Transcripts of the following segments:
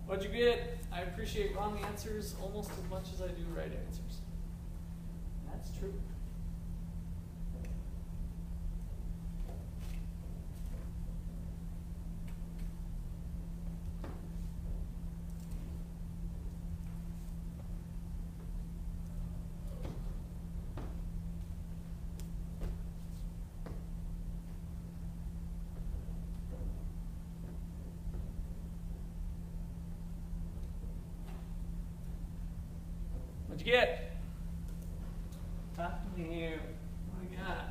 What'd you get? I appreciate wrong answers almost as much as I do right answers. That's true. What'd you get? Talk to me here. What do we got?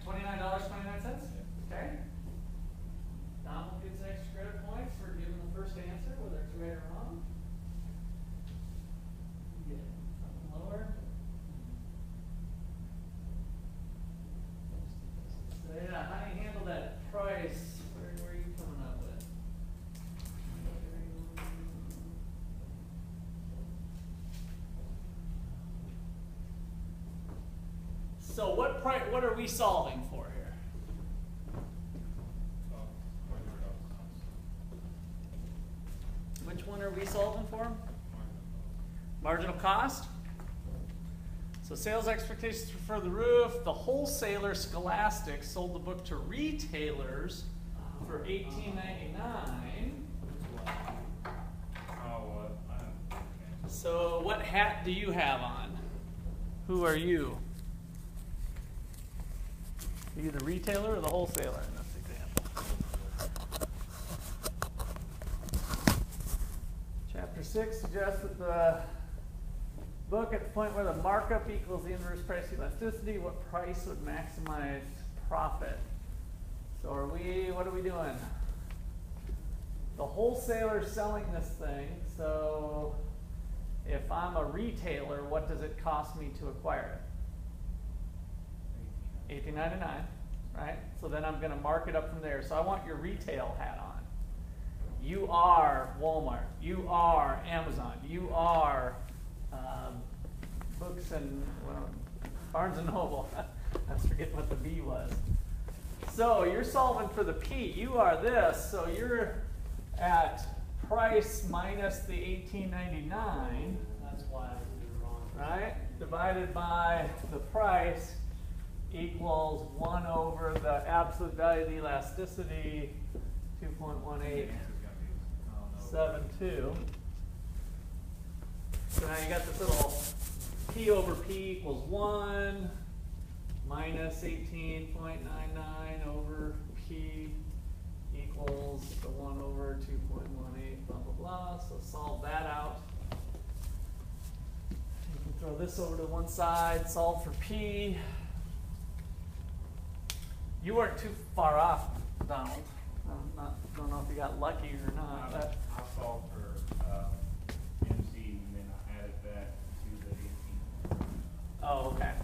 $29.29. Okay. Donald gets extra credit points for giving the first answer, whether it's right or wrong. You get something lower. So yeah, how do you handle that price? Where are you coming up with? So what are we solving for here? Which one are we solving for? Marginal cost. So sales expectations were through the roof. The wholesaler Scholastic sold the book to retailers for $18.99. So what hat do you have on? Who are you? Are you the retailer or the wholesaler in this example? Chapter 6 suggests that the book at the point where the markup equals the inverse price elasticity, what price would maximize profit? So what are we doing? The wholesaler selling this thing, so if I'm a retailer, what does it cost me to acquire it? $18.99, right? So then I'm going to mark it up from there. So I want your retail hat on. You are Walmart. You are Amazon. You are Books and Barnes and Noble. I was forgetting what the B was. So you're solving for the P. You are this. So you're at price minus the $18.99. That's why I did it wrong. Right? Divided by the price equals 1 over the absolute value of the elasticity, 2.1872. So now you got this little P over P equals 1 minus 18.99 over P equals the 1 over 2.18, blah, blah, blah. So solve that out. You can throw this over to one side, solve for P. You weren't too far off, Donald. Don't know if you got lucky or not. I solved for MC and then I added that to the 18. Oh, okay.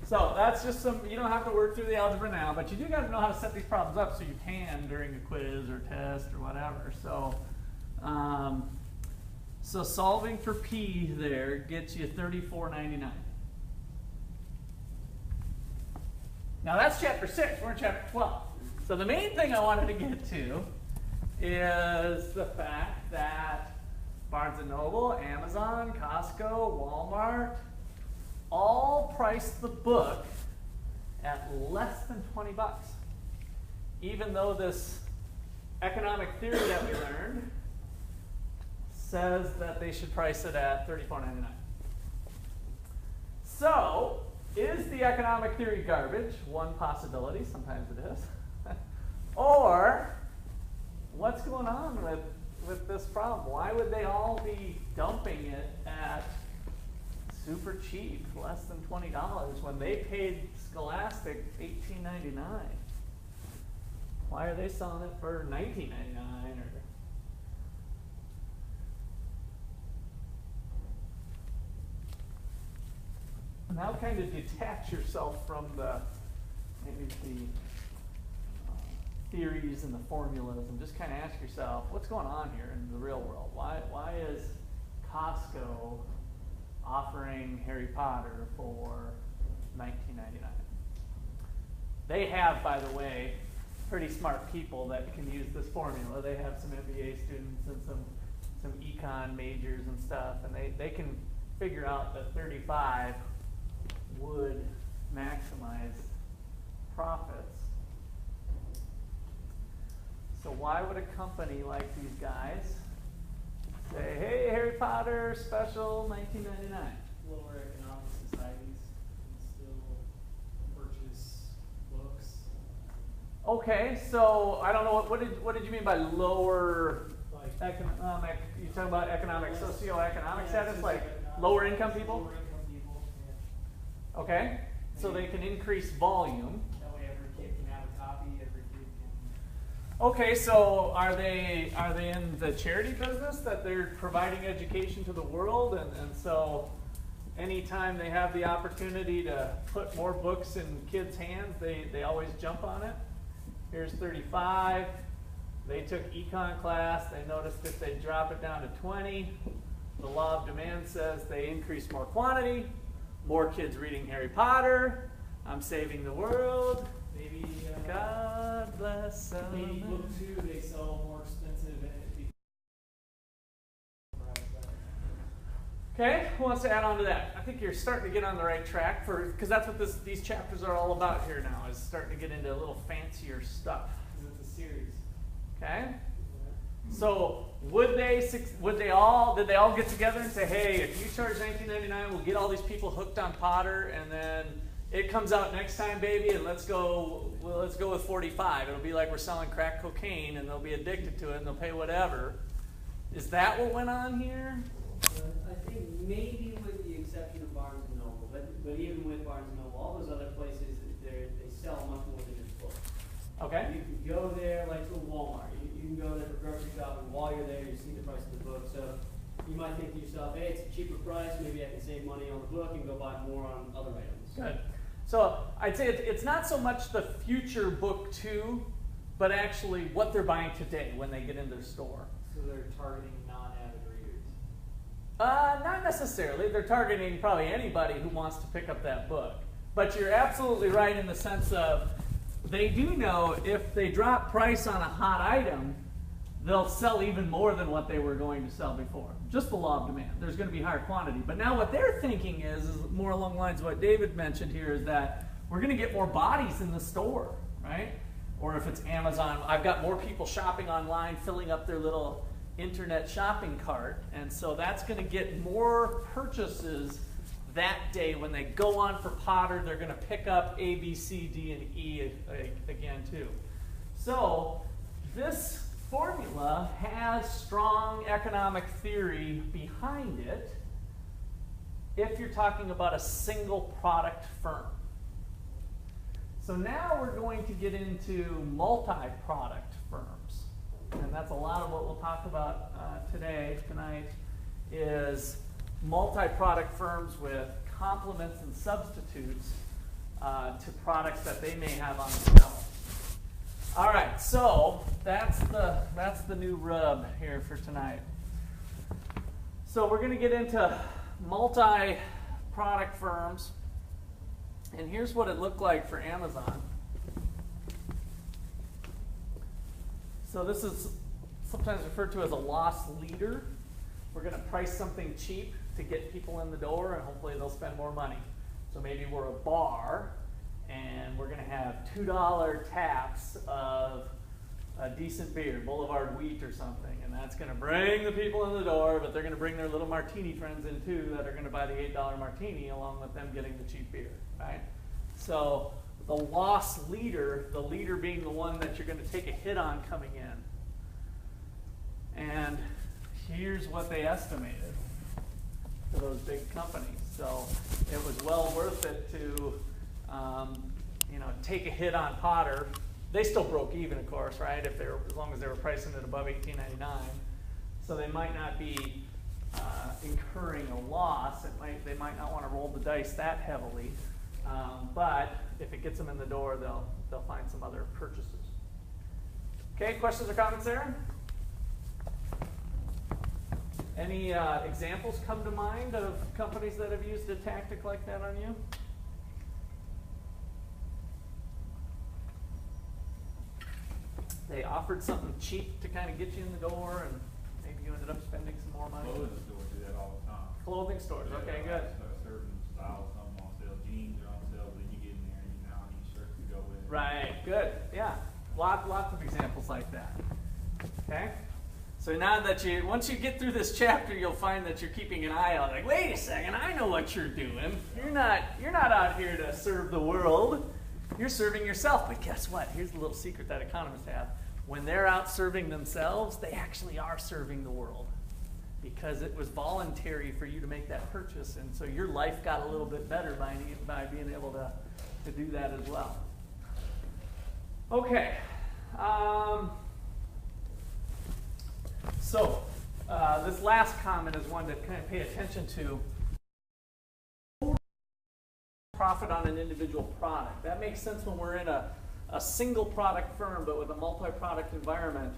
So that's just you don't have to work through the algebra now, but you do got to know how to set these problems up so you can during a quiz or test or whatever. So, so solving for P there gets you $34.99. Now that's chapter 6, we're in chapter 12. So the main thing I wanted to get to is the fact that Barnes & Noble, Amazon, Costco, Walmart all priced the book at less than 20 bucks. Even though this economic theory that we learned says that they should price it at $34.99. So, is the economic theory garbage? One possibility, sometimes it is. Or, what's going on with this problem? Why would they all be dumping it at super cheap, less than $20, when they paid Scholastic $18.99? Why are they selling it for $19.99 or? now kind of detach yourself from maybe the theories and the formulas and just kind of ask yourself, what's going on here in the real world? Why is Costco offering Harry Potter for $19.99? They have, by the way, pretty smart people that can use this formula. They have some MBA students and some econ majors and stuff, and they can figure out that 35 would maximize profits. So why would a company like these guys say, hey, Harry Potter special, $19.99? Lower economic societies can still purchase books. Okay, so I don't know, what did you mean by lower Like economic, you talking about economic, Less- socioeconomic yeah, status, like socioeconomic- lower income people? Lower income people, yeah. Okay, so they can increase volume. That way every kid can have a copy, every kid can. Okay, so are they in the charity business that they're providing education to the world, and so anytime they have the opportunity to put more books in kids' hands, they always jump on it? Here's 35. They took econ class. They noticed if they drop it down to 20, the law of demand says they increase more quantity, more kids reading Harry Potter. I'm saving the world. Maybe God bless maybe America. book 2 they sell more expensive and it becomes. Okay, who wants to add on to that? I think you're starting to get on the right track because that's what these chapters are all about here now, is starting to get into a little fancier stuff. Because it's a series. Okay? So did they all get together and say, hey, if you charge $19.99, we'll get all these people hooked on Potter, and then it comes out next time, baby, and let's go with 45. It'll be like we're selling crack cocaine, and they'll be addicted to it, and they'll pay whatever. Is that what went on here? I think maybe with the exception of Barnes & Noble, but even with Barnes & Noble, all those other places, they sell much more than just books. Okay. You can go there like to Walmart. You can go there for grocery shopping. While you're there, you see the price of the book. So you might think to yourself, hey, it's a cheaper price. Maybe I can save money on the book and go buy more on other items. Good. So I'd say it's not so much the future book too, but actually what they're buying today when they get in their store. So they're targeting non-avid readers. Not necessarily. They're targeting probably anybody who wants to pick up that book. But you're absolutely right in the sense of they do know if they drop price on a hot item, they'll sell even more than what they were going to sell before. Just the law of demand. There's going to be higher quantity. But now what they're thinking is more along the lines of what David mentioned here, is that we're going to get more bodies in the store, right? Or if it's Amazon, I've got more people shopping online, filling up their little internet shopping cart. And so that's going to get more purchases that day when they go on for Potter. They're going to pick up A, B, C, D, and E again too. So this formula has strong economic theory behind it if you're talking about a single product firm. So now we're going to get into multi-product firms. And that's a lot of what we'll talk about tonight, is multi-product firms with complements and substitutes to products that they may have on the shelf. All right, so that's the new rub here for tonight. So we're going to get into multi-product firms, and here's what it looked like for Amazon. So this is sometimes referred to as a loss leader. We're going to price something cheap to get people in the door, and hopefully they'll spend more money. So maybe we're a bar, and we're going to have $2 taps of a decent beer, Boulevard Wheat or something, and that's going to bring the people in the door, but they're going to bring their little martini friends in too that are going to buy the $8 martini along with them getting the cheap beer, right? So the loss leader, the leader being the one that you're going to take a hit on coming in. And here's what they estimated for those big companies. So it was well worth it to take a hit on Potter. They still broke even, of course, right? As long as they were pricing it above $18.99. So they might not be incurring a loss. They might not want to roll the dice that heavily, but if it gets them in the door, they'll find some other purchases. Okay, questions or comments there? Any examples come to mind of companies that have used a tactic like that on you? They offered something cheap to kind of get you in the door, and maybe you ended up spending some more money. Clothing stores do that all the time. Clothing stores, okay, good. Certain styles, something on sale, jeans are on sale, but then you get in there and you now need shirts to go with it. Right, good, yeah. Lots of examples like that. Okay? So now that once you get through this chapter, you'll find that you're keeping an eye out. Like, wait a second, I know what you're doing. You're not out here to serve the world. You're serving yourself. But guess what? Here's the little secret that economists have. When they're out serving themselves, they actually are serving the world, because it was voluntary for you to make that purchase, and so your life got a little bit better by being able to do that as well. Okay. So this last comment is one to kind of pay attention to. Profit on an individual product. That makes sense when we're in a single product firm, but with a multi-product environment,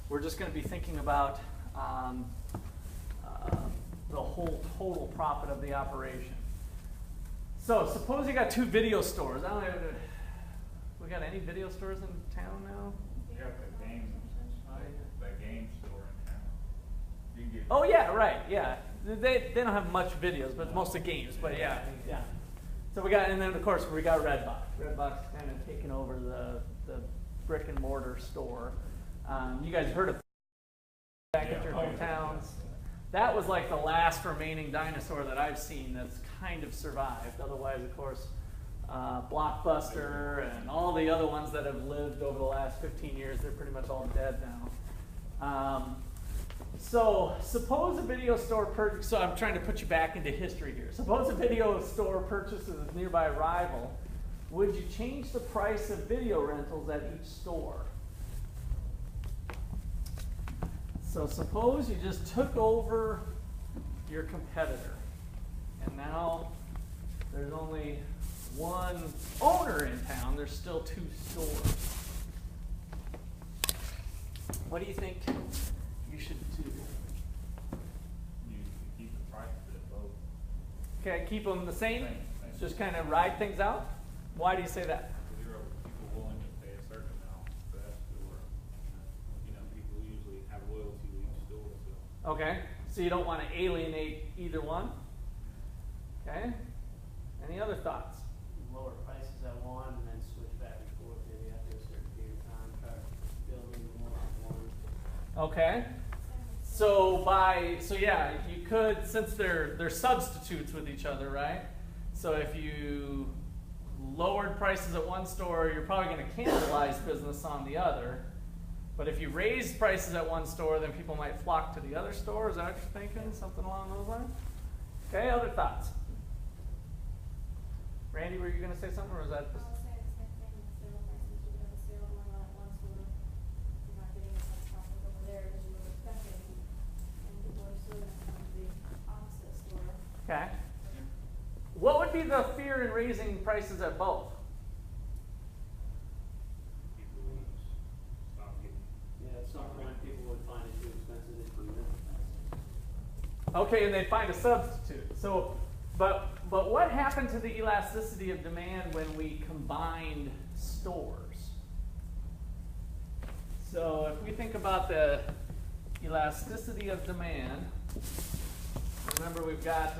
we're just going to be thinking about the whole total profit of the operation. So suppose you got 2 video stores. I don't know, we got any video stores in town now? You got that game store in town. You can get Oh yeah, right, yeah. They don't have much videos, but it's mostly games, but yeah. So we got, and then of course we got Redbox. Redbox kind of taking over the brick and mortar store. You guys heard of back at your hometowns? That was like the last remaining dinosaur that I've seen that's kind of survived. Otherwise, of course, Blockbuster and all the other ones that have lived over the last 15 years, they're pretty much all dead now. So suppose a video store purchase, so I'm trying to put you back into history here. Suppose a video store purchases a nearby rival. Would you change the price of video rentals at each store? So suppose you just took over your competitor, and now there's only one owner in town. There's still 2 stores. What do you think you should do? You keep the prices at both. Okay, keep them the same? Same. Just kind of ride things out? Why do you say that? There are people willing to pay a certain amount for that store. People usually have loyalty to each store. So. Okay, so you don't want to alienate either one? Okay, any other thoughts? Lower prices at one and then switch back and forth maybe after a certain period of time, try to build in more on one. Okay, so yeah, you could, since they're substitutes with each other, right? So if you lowered prices at one store, you're probably going to cannibalize business on the other. But if you raise prices at one store, then people might flock to the other store. Is that what you're thinking? Something along those lines? Okay, other thoughts? Randy, were you going to say something, or was that just... I was saying the same thing with sale prices. You could have a sale going on at one store. You're not getting as much profit over there as you were expecting. And people are still going to come to the opposite store. Okay. What would be the fear in raising prices at both? People will stop getting. Yeah, at some point people would find it too expensive to come in. Okay, and they find a substitute. So, but what happened to the elasticity of demand when we combined stores? So if we think about the elasticity of demand, remember we've got,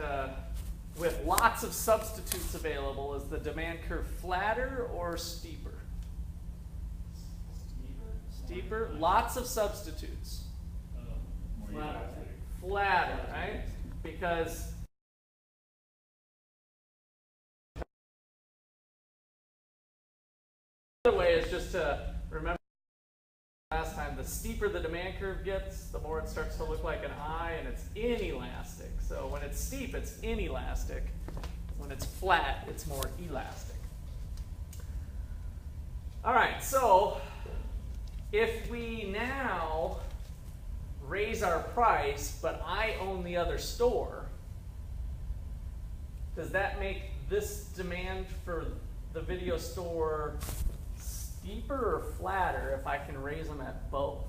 with lots of substitutes available, is the demand curve flatter or steeper? Steeper. Lots of substitutes. More elastic. Flatter, right? Because another way is just to remember last time, the steeper the demand curve gets, the more it starts to look like an eye, and it's inelastic. So when it's steep, it's inelastic. When it's flat, it's more elastic. All right, so if we now raise our price, but I own the other store, does that make this demand for the video store steeper or flatter if I can raise them at both?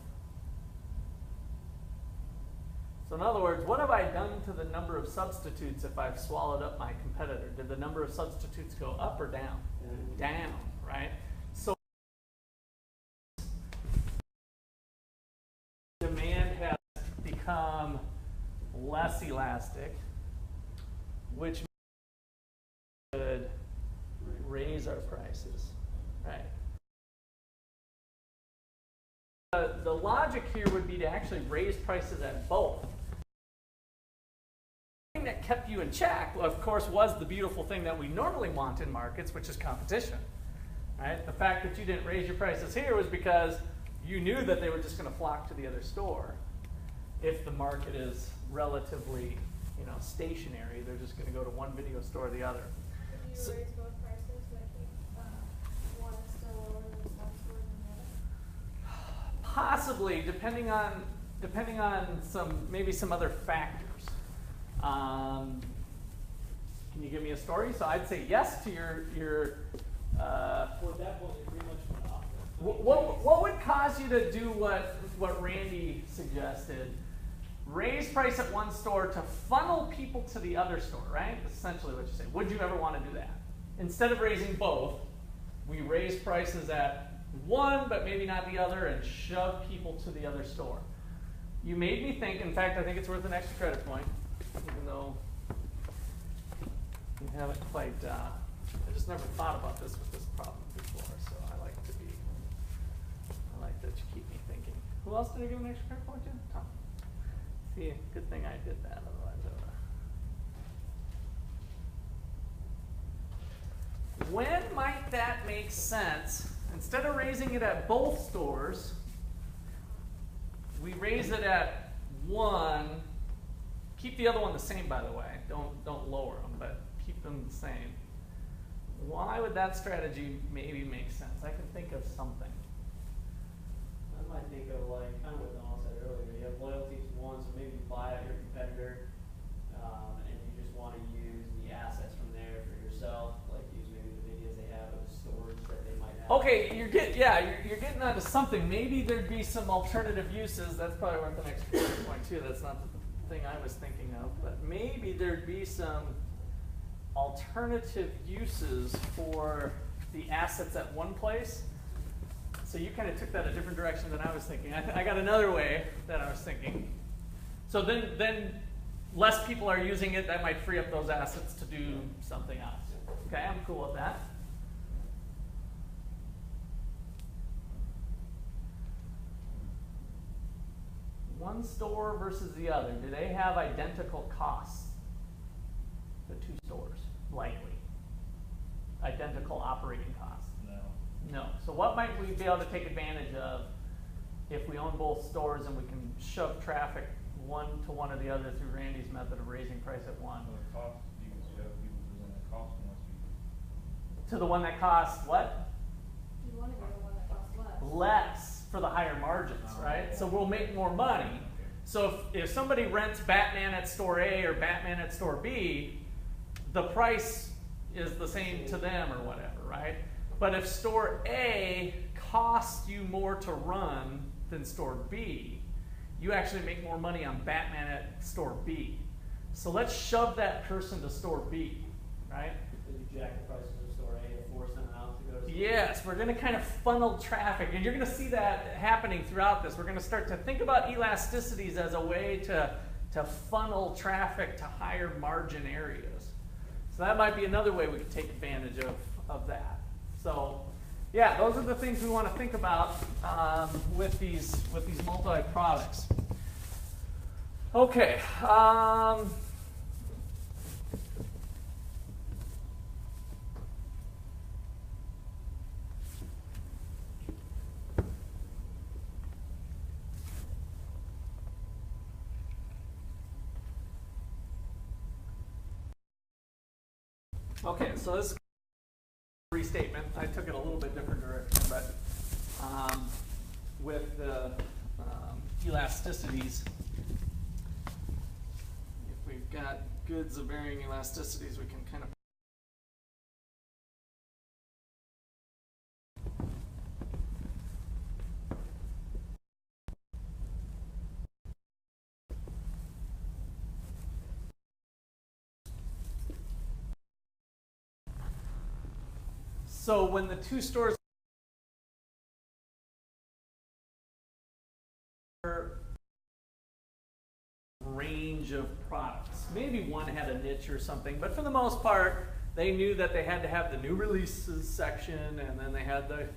So in other words, what have I done to the number of substitutes if I've swallowed up my competitor? Did the number of substitutes go up or down? Down, right? So demand has become less elastic, which could raise our prices, right? The logic here would be to actually raise prices at both. The thing that kept you in check, of course, was the beautiful thing that we normally want in markets, which is competition. Right? The fact that you didn't raise your prices here was because you knew that they were just going to flock to the other store. If the market is relatively, stationary, they're just going to go to one video store or the other. If you raise both prices, but keep one still lower than some stores than the other? Possibly, depending on maybe some other factors. Can you give me a story? So I'd say yes to your. Well, at that point, it pretty much went off. What would cause you to do what Randy suggested? Raise price at one store to funnel people to the other store, right? That's essentially what you say. Would you ever want to do that? Instead of raising both, we raise prices at one, but maybe not the other, and shove people to the other store. You made me think, in fact, I think it's worth an extra credit point, even though you haven't quite, I just never thought about this with this problem before, so I like that you keep me thinking. Who else did I give an extra credit point to? Tom. See, good thing I did that, otherwise I would. When might that make sense? Instead of raising it at both stores, we raise it at one. Keep the other one the same, by the way. Don't lower them, but keep them the same. Why would that strategy maybe make sense? I can think of something. I might think of kind of what Donald said earlier. You have loyalty to one, so maybe you buy out your competitor, and you just want to use the assets from there for yourself, like use maybe the videos they have or the storage that they might have. Okay, you're getting onto something. Maybe there'd be some alternative uses. That's probably worth an extra point too. That's not the thing I was thinking of, but maybe there'd be some alternative uses for the assets at one place. So you kind of took that a different direction than I was thinking. I got another way that I was thinking. So then less people are using it. That might free up those assets to do something else. Okay, I'm cool with that. One store versus the other. Do they have identical costs? The two stores, likely. Identical operating costs. No. So what might we be able to take advantage of if we own both stores and we can shove traffic one to one or the other through Randy's method of raising price at one? So the cost, you can shove people to the one that costs more. To the one that costs what? You want to go to one that costs less. Less for the higher margins, right? So we'll make more money. So if somebody rents Batman at store A or Batman at store B, the price is the same to them or whatever, right? But if store A costs you more to run than store B, you actually make more money on Batman at store B. So let's shove that person to store B, right? So you jack the prices of store A to force them out to go to store B. Yes, we're going to kind of funnel traffic, and you're going to see that happening throughout this. We're going to start to think about elasticities as a way to funnel traffic to higher margin areas. So that might be another way we could take advantage of that. So, yeah, those are the things we want to think about with these multi-products. Okay. Okay, so this is a restatement. I took it a little bit different direction, but with the elasticities. If we've got goods of varying elasticities, we can kind of so when the two stores range of products. Maybe one had a niche or something, but for the most part, they knew that they had to have the new releases section, and then they had the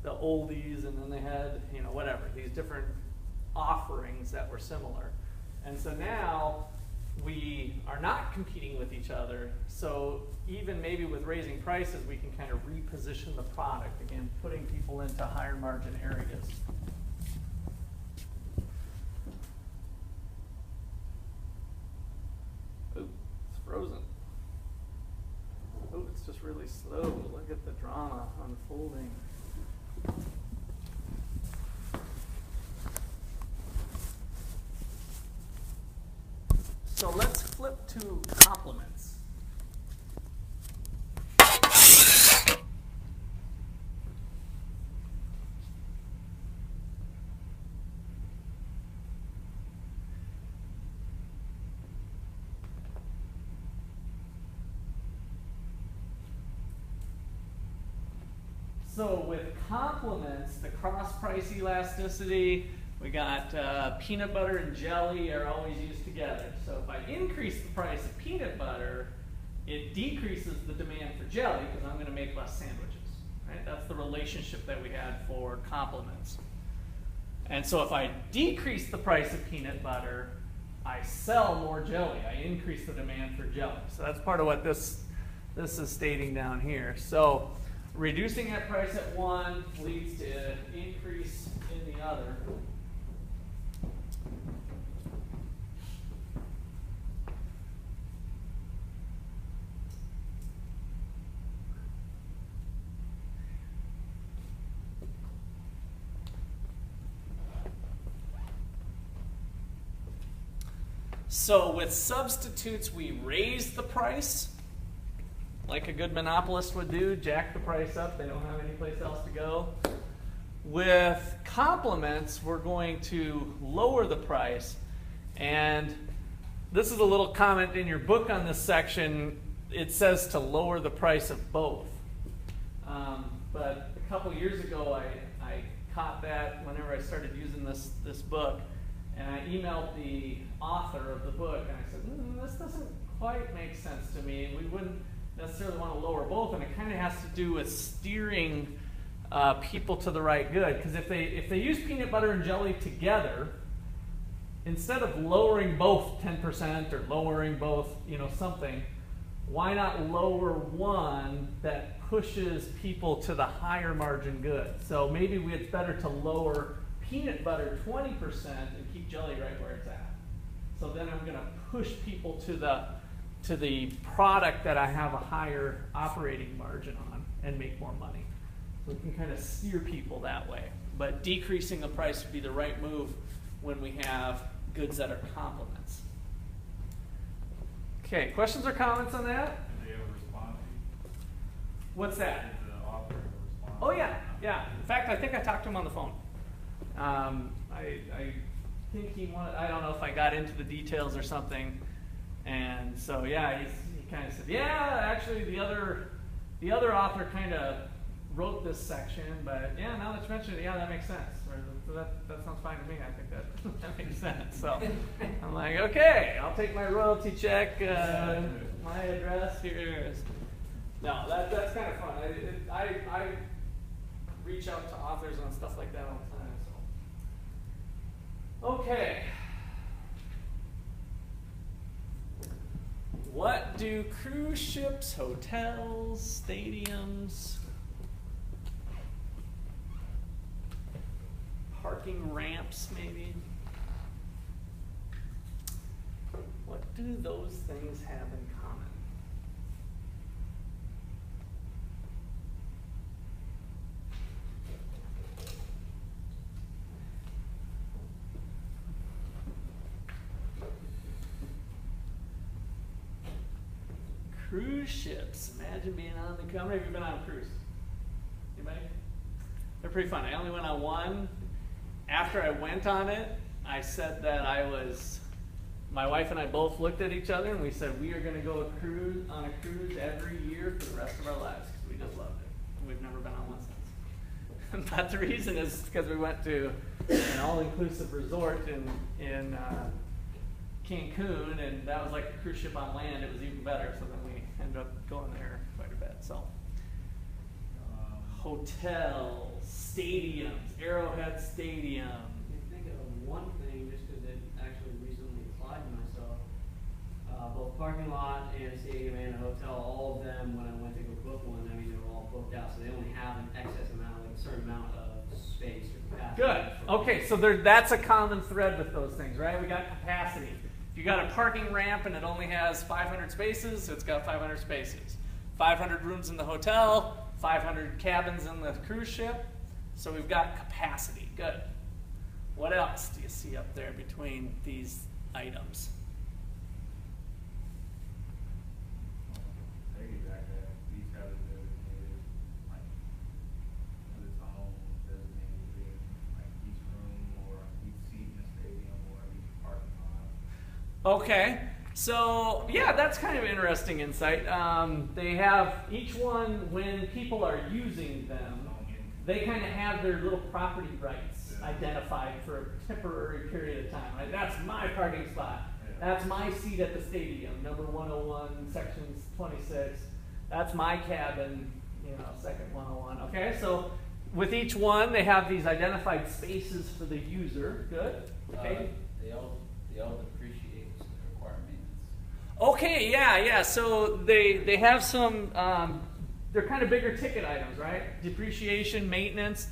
oldies, and then they had, you know, whatever, these different offerings that were similar. And so now we are not competing with each other. So even maybe with raising prices, we can kind of reposition the product, again, putting people into higher margin areas. Ooh, it's frozen. Oh, it's just really slow. Look at the drama unfolding. So let's flip to complements. So with complements, the cross-price elasticity, we got peanut butter and jelly are always used together. So if I increase the price of peanut butter, it decreases the demand for jelly because I'm going to make less sandwiches. Right? That's the relationship that we had for complements. And so if I decrease the price of peanut butter, I sell more jelly. I increase the demand for jelly. So that's part of what this is stating down here. So reducing that price at one leads to an increase in the other. So with substitutes, we raise the price, like a good monopolist would do, jack the price up. They don't have any place else to go. With complements, we're going to lower the price. And this is a little comment in your book on this section. It says to lower the price of both. But a couple years ago, I caught that whenever I started using this book. And I emailed the author of the book, and I said, this doesn't quite make sense to me. We wouldn't necessarily want to lower both, and it kind of has to do with steering people to the right good. Because if they use peanut butter and jelly together, instead of lowering both 10% or lowering both, something, why not lower one that pushes people to the higher margin good? So maybe it's better to lower peanut butter 20% and keep jelly right where it's at. So then I'm going to push people to the product that I have a higher operating margin on and make more money. So we can kind of steer people that way. But decreasing the price would be the right move when we have goods that are complements. Okay, questions or comments on that? Did they ever respond to you? What's that? Did the author ever respond? Oh yeah. In fact, I think I talked to him on the phone. I think he wanted, I don't know if I got into the details or something. And so yeah, he kind of said, yeah, actually the other author kind of wrote this section, but yeah, now that you mentioned it, yeah, that makes sense. Or, that sounds fine to me. I think that makes sense. So I'm like, okay, I'll take my royalty check, my address here. No, that's kind of fun. I reach out to authors on stuff like that all the time. So. Okay. What do cruise ships, hotels, stadiums, parking ramps maybe, what do those things have in common? Cruise ships. Imagine being on the, how many of you been on a cruise? Anybody? They're pretty fun. I only went on one. After I went on it, I said that my wife and I both looked at each other and we said we are going to go on a cruise every year for the rest of our lives because we just loved it. We've never been on one since. But the reason is because we went to an all-inclusive resort in Cancun, and that was like a cruise ship on land. It was even better, so then we ended up going there quite a bit. So, hotels, stadiums, Arrowhead Stadium. I think of one thing, just because it actually recently applied to myself. Both parking lot and stadium and a hotel, all of them, when I went to go book one, I mean, they were all booked out, so they only have an excess amount, like a certain amount of space or capacity. Good. Okay, so that's a common thread with those things, right? We got capacity. If you got a parking ramp and it only has 500 spaces, it's got 500 spaces. 500 rooms in the hotel, 500 cabins in the cruise ship. So we've got capacity. Good. What else do you see up there between these items? Piggyback that each have a designated, like, its own designated thing, like each room or each seat in the stadium or each parking lot. Okay, so yeah, that's kind of interesting insight. They have each one, when people are using them, they kind of have their little property rights identified for a temporary period of time, right? That's my parking spot. That's my seat at the stadium, number 101, sections 26. That's my cabin, second 101. Okay, so with each one, they have these identified spaces for the user. Good. Okay. They all depreciate, so they require maintenance. Okay, yeah. So they have some, they're kind of bigger ticket items, right? Depreciation, maintenance,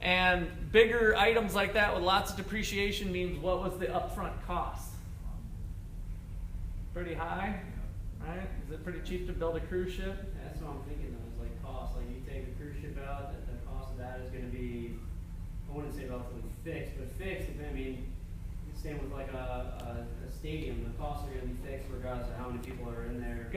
and bigger items like that with lots of depreciation means what was the upfront cost? Pretty high, right? Is it pretty cheap to build a cruise ship? That's what I'm thinking though, is like cost. Like you take a cruise ship out, the cost of that is going to be, I wouldn't say relatively fixed, but fixed, I mean, same with like a stadium, the costs are going to be fixed regardless of how many people are in there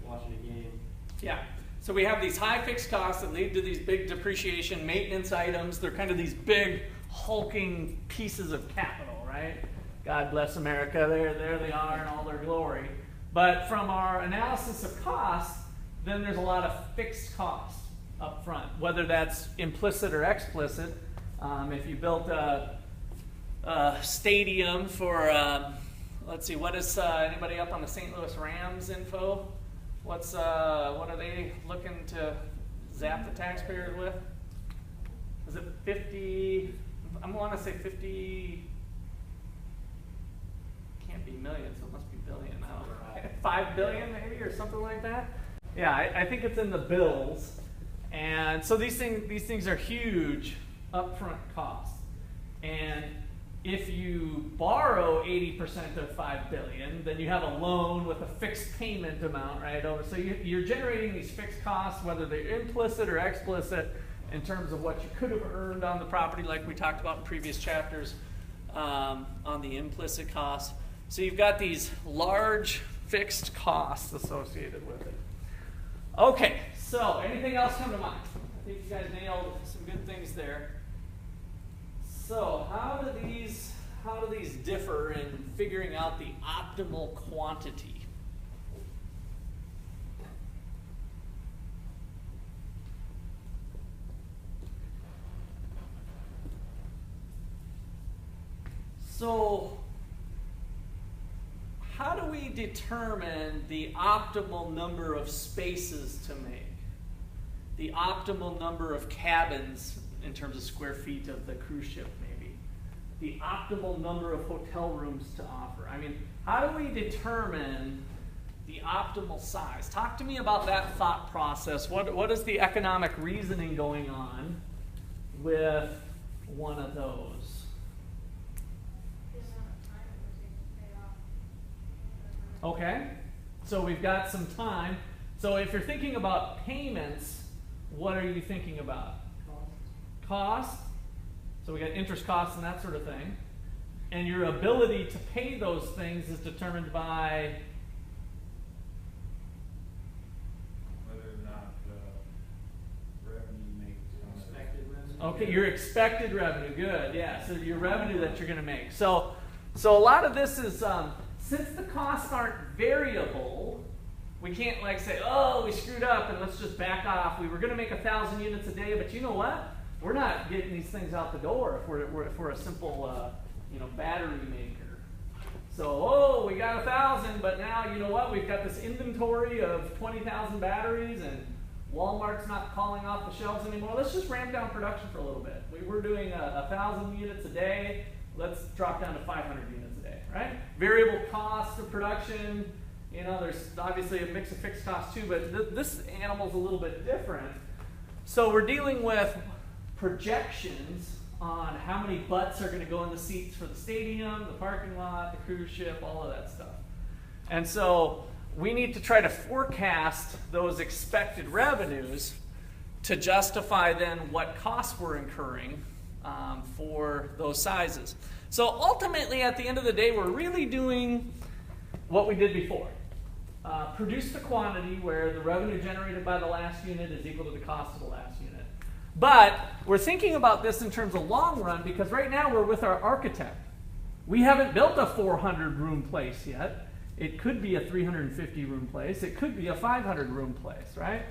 watching a game. Yeah. So we have these high fixed costs that lead to these big depreciation maintenance items. They're kind of these big hulking pieces of capital, right? God bless America, there they are in all their glory. But from our analysis of cost, then there's a lot of fixed costs up front, whether that's implicit or explicit. If you built a stadium for, let's see, what is anybody up on the St. Louis Rams info? What are they looking to zap the taxpayers with? Is it 50? I want to say 50. Can't be millions, so it must be billion. I don't know. 5 billion maybe, or something like that. Yeah, I think it's in the bills. And so these things are huge upfront costs. And if you borrow 80% of 5 billion, then you have a loan with a fixed payment amount, right? So you're generating these fixed costs, whether they're implicit or explicit, in terms of what you could have earned on the property, like we talked about in previous chapters, on the implicit costs. So you've got these large fixed costs associated with it. Okay, so anything else come to mind? I think you guys nailed some good things there. So how do these differ in figuring out the optimal quantity? So how do we determine the optimal number of spaces to make? The optimal number of cabins in terms of square feet of the cruise ship, maybe. The optimal number of hotel rooms to offer. I mean, how do we determine the optimal size? Talk to me about that thought process. What is the economic reasoning going on with one of those? Okay, so we've got some time. So if you're thinking about payments, what are you thinking about? Cost. So we got interest costs and that sort of thing. And your ability to pay those things is determined by Okay, your expected revenue, good, yeah. So your revenue that you're going to make. So a lot of this is, since the costs aren't variable, we can't like say, oh, we screwed up and let's just back off. We were going to make 1,000 units a day, but you know what? We're not getting these things out the door if we're a simple, battery maker. So, we got 1,000, but now you know what? We've got this inventory of 20,000 batteries, and Walmart's not calling off the shelves anymore. Let's just ramp down production for a little bit. We were doing 1,000 units a day. Let's drop down to 500 units a day, right? Variable cost of production. There's obviously a mix of fixed costs too, but this animal's a little bit different. So we're dealing with projections on how many butts are going to go in the seats for the stadium, the parking lot, the cruise ship, all of that stuff. And so we need to try to forecast those expected revenues to justify then what costs we're incurring for those sizes. So ultimately, at the end of the day, we're really doing what we did before. Produce the quantity where the revenue generated by the last unit is equal to the cost of the last unit. But we're thinking about this in terms of long run because right now we're with our architect. We haven't built a 400-room place yet. It could be a 350-room place. It could be a 500-room place, right?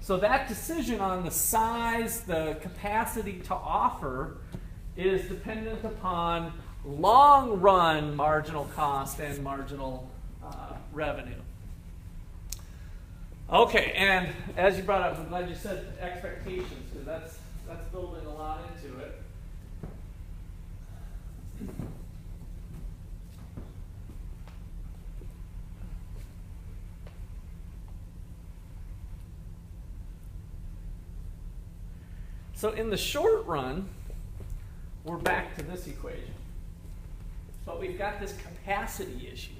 So that decision on the size, the capacity to offer is dependent upon long-run marginal cost and marginal revenue. Okay, and as you brought up, I'm glad you said expectations, because that's building a lot into it. So in the short run, we're back to this equation. But we've got this capacity issue.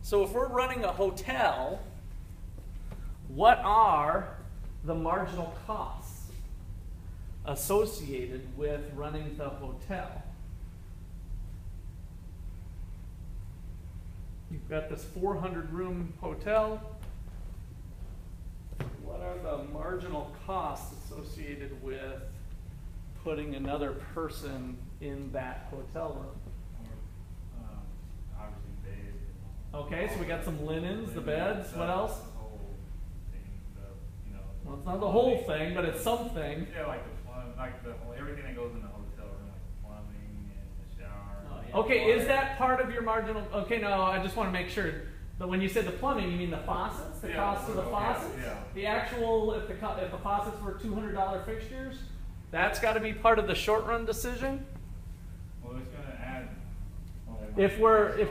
So if we're running a hotel, what are the marginal costs associated with running the hotel? You've got this 400-room hotel. What are the marginal costs associated with putting another person in that hotel room? Obviously beds. Okay, so we got some linens, the beds, what else? The whole thing, Well, it's not the whole thing, but it's something. Yeah, like the plumb, like the whole, everything that goes in the hotel room, like the plumbing and the shower. Oh, yeah. Okay, is that part of your marginal? Okay, no, I just want to make sure. But when you said the plumbing, you mean the faucets? The cost of the faucets? Yeah. The actual, if the faucets were $200 fixtures, that's got to be part of the short run decision. Well, it's going to add. If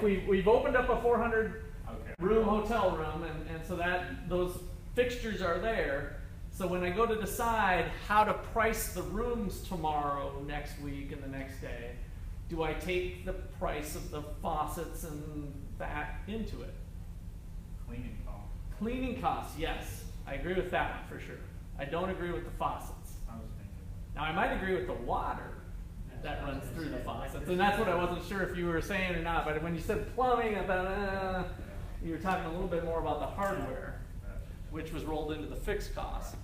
we've opened up a 400 Okay. room hotel room, and so that those fixtures are there. So when I go to decide how to price the rooms tomorrow, next week, and the next day, do I take the price of the faucets and that into it? Cleaning costs. Cleaning costs, yes. I agree with that one for sure. I don't agree with the faucets. I was thinking. Now I might agree with the water that runs through the faucets, and that's what I wasn't sure if you were saying or not, but when you said plumbing, I thought, you were talking a little bit more about the hardware, which was rolled into the fixed cost.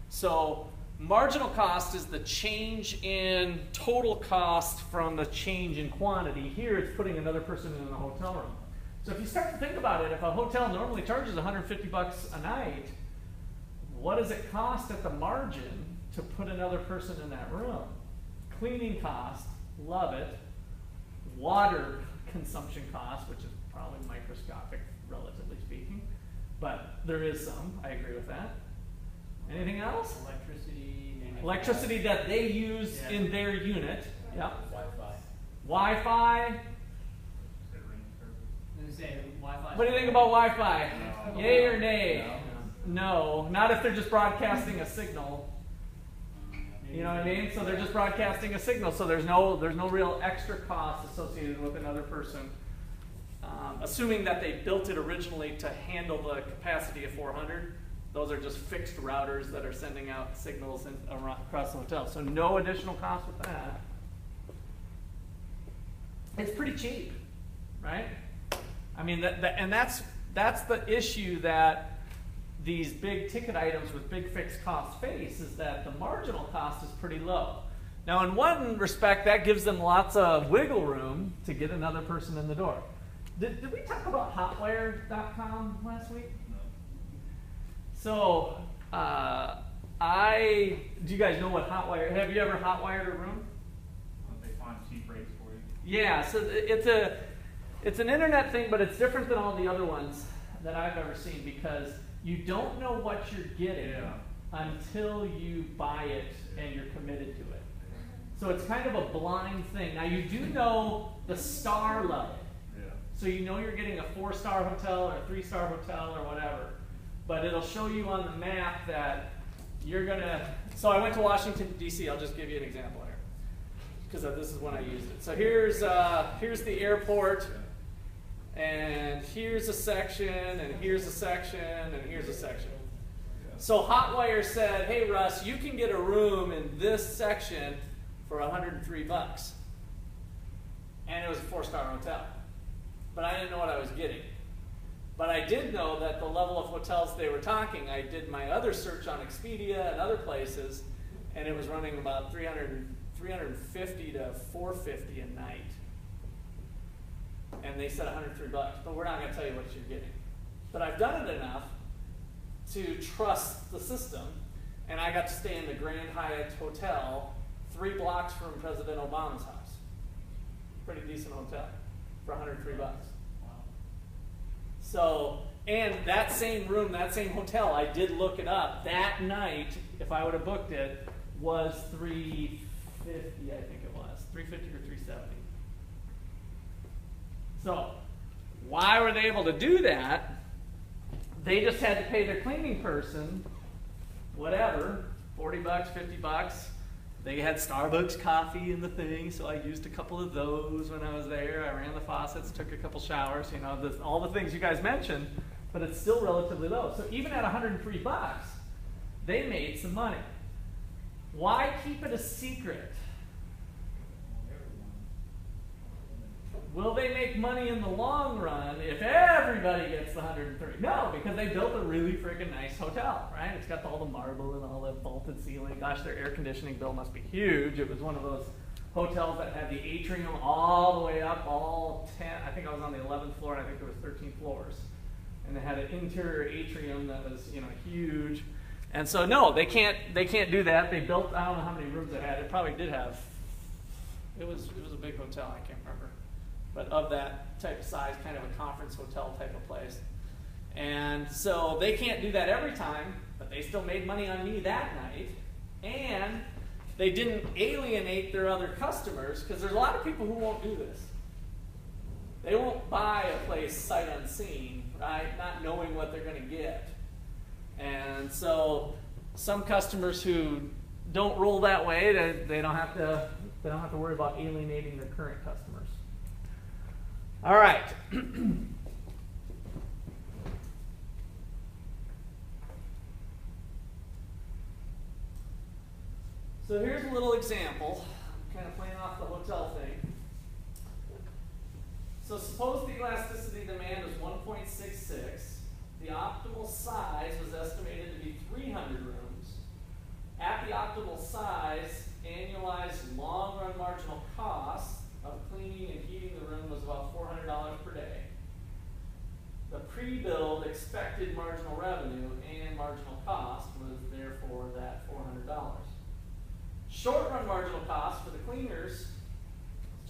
So marginal cost is the change in total cost from the change in quantity. Here it's putting another person in a hotel room. So if you start to think about it, if a hotel normally charges $150 a night, what does it cost at the margin to put another person in that room? Cleaning cost, love it. Water consumption cost, which is probably microscopic, relatively speaking. But there is some, I agree with that. Anything else? Electricity. Electricity that they use in their unit. Yep. Wi-Fi. Wi-Fi. Wi-Fi. What do you think about Wi-Fi? No. Yay or nay? No, not if they're just broadcasting a signal. You know what I mean? So they're just broadcasting a signal, so there's no real extra cost associated with another person. Assuming that they built it originally to handle the capacity of 400, those are just fixed routers that are sending out signals across the hotel. So no additional cost with that. It's pretty cheap, right? I mean, and that's the issue that these big ticket items with big fixed costs face is that the marginal cost is pretty low. Now, in one respect, that gives them lots of wiggle room to get another person in the door. Did we talk about hotwire.com last week? No. So, do you guys know what Hotwire, have you ever hotwired a room? They find cheap rates for you. Yeah, so it's an internet thing, but it's different than all the other ones that I've ever seen because you don't know what you're getting until you buy it and you're committed to it. So it's kind of a blind thing. Now you do know the star level. Yeah. So you know you're getting a 4-star hotel or a 3-star hotel or whatever. But it'll show you on the map that you're gonna, so I went to Washington, D.C. I'll just give you an example here. Because this is when I used it. So here's the airport, and here's a section, and here's a section, and here's a section. So Hotwire said, hey Russ, you can get a room in this section for $103. And it was a 4-star hotel. But I didn't know what I was getting. But I did know that the level of hotels they were talking, I did my other search on Expedia and other places, and it was running about $350 to $450 a night. And they said $103, but we're not going to tell you what you're getting. But I've done it enough to trust the system, and I got to stay in the Grand Hyatt Hotel 3 blocks from President Obama's house. Pretty decent hotel for $103. Wow. So, and that same room, that same hotel, I did look it up. That night, if I would have booked it, was $350, I think it was. $350 or $370. So, why were they able to do that? They just had to pay their cleaning person, whatever, $40, $50. They had Starbucks coffee in the thing, so I used a couple of those when I was there. I ran the faucets, took a couple showers, you know, all the things you guys mentioned, but it's still relatively low. So even at $103, they made some money. Why keep it a secret? Will they make money in the long run if everybody gets the 103? No, because they built a really freaking nice hotel, right? It's got all the marble and all the vaulted ceiling. Gosh, their air conditioning bill must be huge. It was one of those hotels that had the atrium all the way up, all 10. I think I was on the 11th floor, and I think there was 13 floors. And they had an interior atrium that was, you know, huge. And so no, they can't do that. They built, I don't know how many rooms it had. It probably did have. It was a big hotel. I can't remember. But of that type of size, kind of a conference hotel type of place. And so they can't do that every time, but they still made money on me that night. And they didn't alienate their other customers, because there's a lot of people who won't do this. They won't buy a place sight unseen, right? Not knowing what they're going to get. And so some customers who don't roll that way, they don't have to worry about alienating their current customers. All right. So here's a little example. I'm kind of playing off the hotel thing. So suppose the elasticity demand is 1.66. The optimal size was estimated to be 300 rooms. At the optimal size, annualized long-run marginal cost of cleaning and heating the room was about $400 per day. The pre-build expected marginal revenue and marginal cost was therefore that $400. Short-run marginal cost for the cleaners is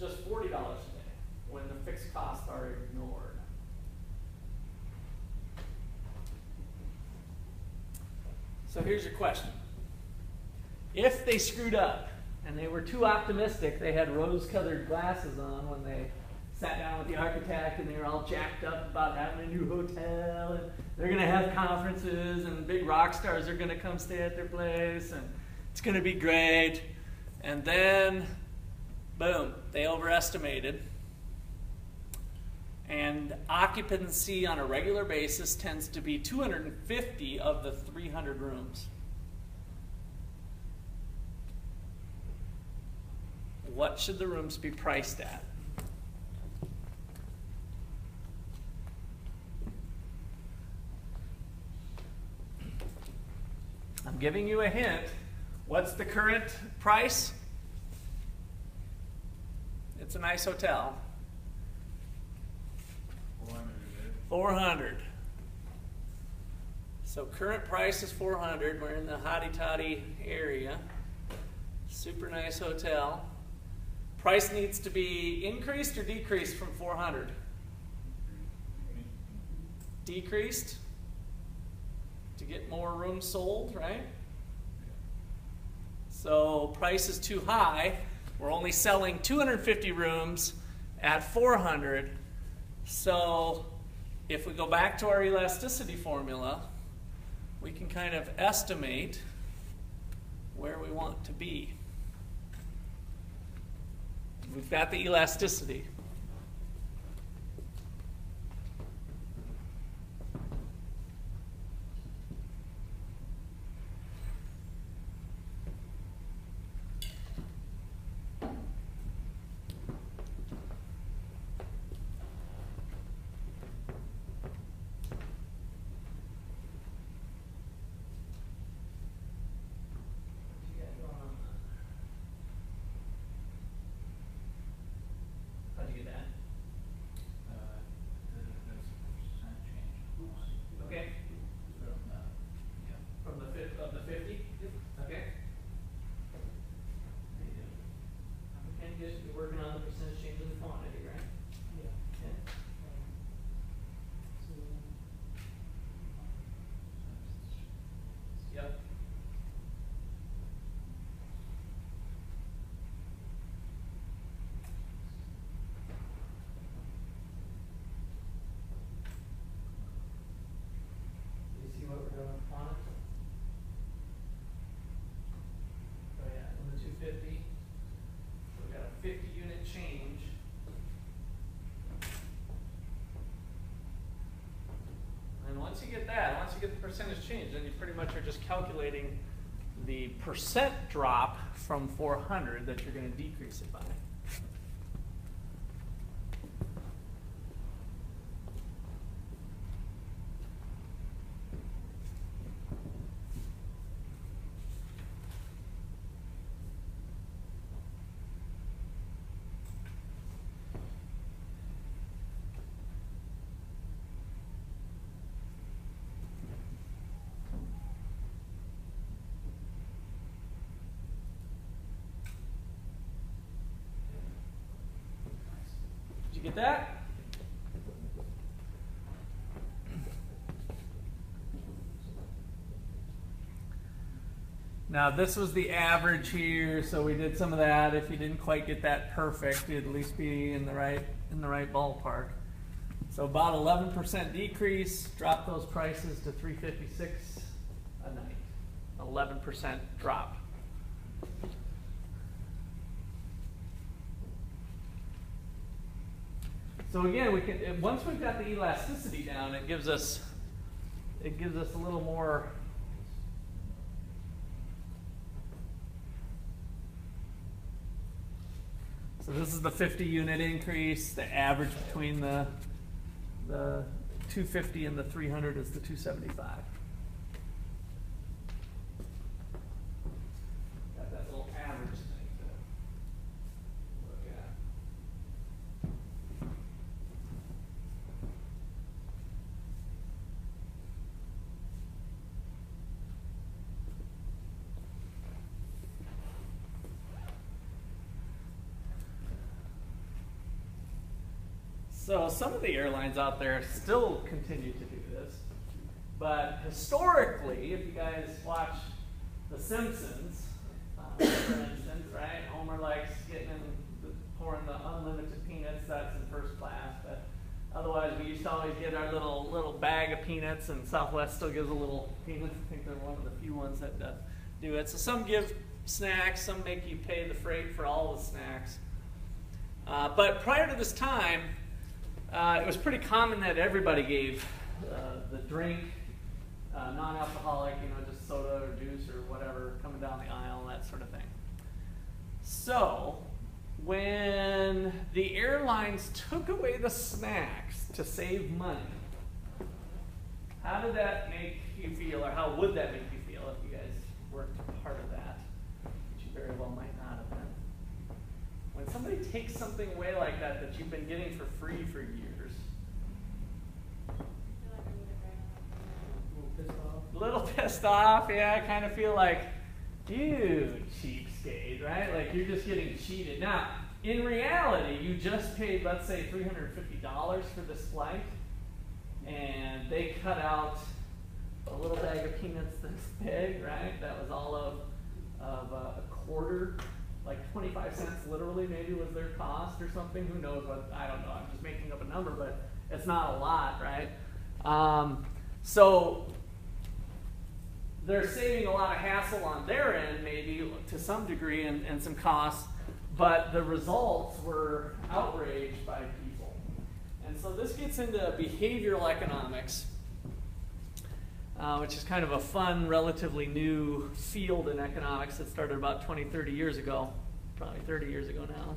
just $40 a day when the fixed costs are ignored. So here's your question. If they screwed up, and they were too optimistic, they had rose-colored glasses on when they sat down with the architect, and they were all jacked up about having a new hotel, and they're going to have conferences, and big rock stars are going to come stay at their place, and it's going to be great. And then, boom, they overestimated. And occupancy on a regular basis tends to be 250 of the 300 rooms. What should the rooms be priced at? giving you a hint. What's the current price? It's a nice hotel. 400. So current price is 400. We're in the hotty-toddy area. Super nice hotel. Price needs to be increased or decreased from 400? Decreased to get more rooms sold, right? So price is too high. We're only selling 250 rooms at 400. So if we go back to our elasticity formula, we can kind of estimate where we want to be. We've got the elasticity. How'd you get that? That's percent change. Okay. From the, yeah. From the 50? Okay. And you guys be working on the percentage change of the quantity, right? Yeah. Yep. You see what we're doing with quantity? Oh yeah, from the 250, we've got a 50 unit change. And once you get that, once you get the percentage change, then you pretty much are just calculating the percent drop from 400 that you're going to decrease it by. Did you get that? Now this was the average here, so we did some of that. If you didn't quite get that perfect, you'd at least be in the right ballpark. So about 11% decrease, drop those prices to $356 a night. 11% drop. So again, we can once we've got the elasticity down, it gives us a little more. So this is the 50 unit increase. The average between the 250 and the 300 is the 275. Got that little average thing to look at. So some of the airlines out there still continue to do this, but historically, if you guys watch The Simpsons, for instance, right? Homer likes pouring the unlimited peanuts. That's in first class, but otherwise, we used to always get our little bag of peanuts, and Southwest still gives a little peanuts. I think they're one of the few ones that do it. So some give snacks, some make you pay the freight for all the snacks. But prior to this time, it was pretty common that everybody gave the drink, non-alcoholic, just soda or juice or whatever coming down the aisle, that sort of thing. So when the airlines took away the snacks to save money, how did that make you feel, or how would that make you feel if you guys worked part of that, which you very well might not have been. When somebody takes something away like that that you've been getting for free for years, I feel like I need a grant. A little pissed off. a little pissed off, yeah, I kind of feel like, you cheapskate, right? Like you're just getting cheated. Now, in reality, you just paid, let's say, $350 for this flight, and they cut out a little bag of peanuts this big, right? That was all of a quarter, like 25 cents literally maybe was their cost or something. Who knows what, I don't know. I'm just making up a number, but it's not a lot, right? So they're saving a lot of hassle on their end, maybe to some degree, and some costs, but the results were outraged by people. And so this gets into behavioral economics, which is kind of a fun, relatively new field in economics that started about 20, 30 years ago, probably 30 years ago now.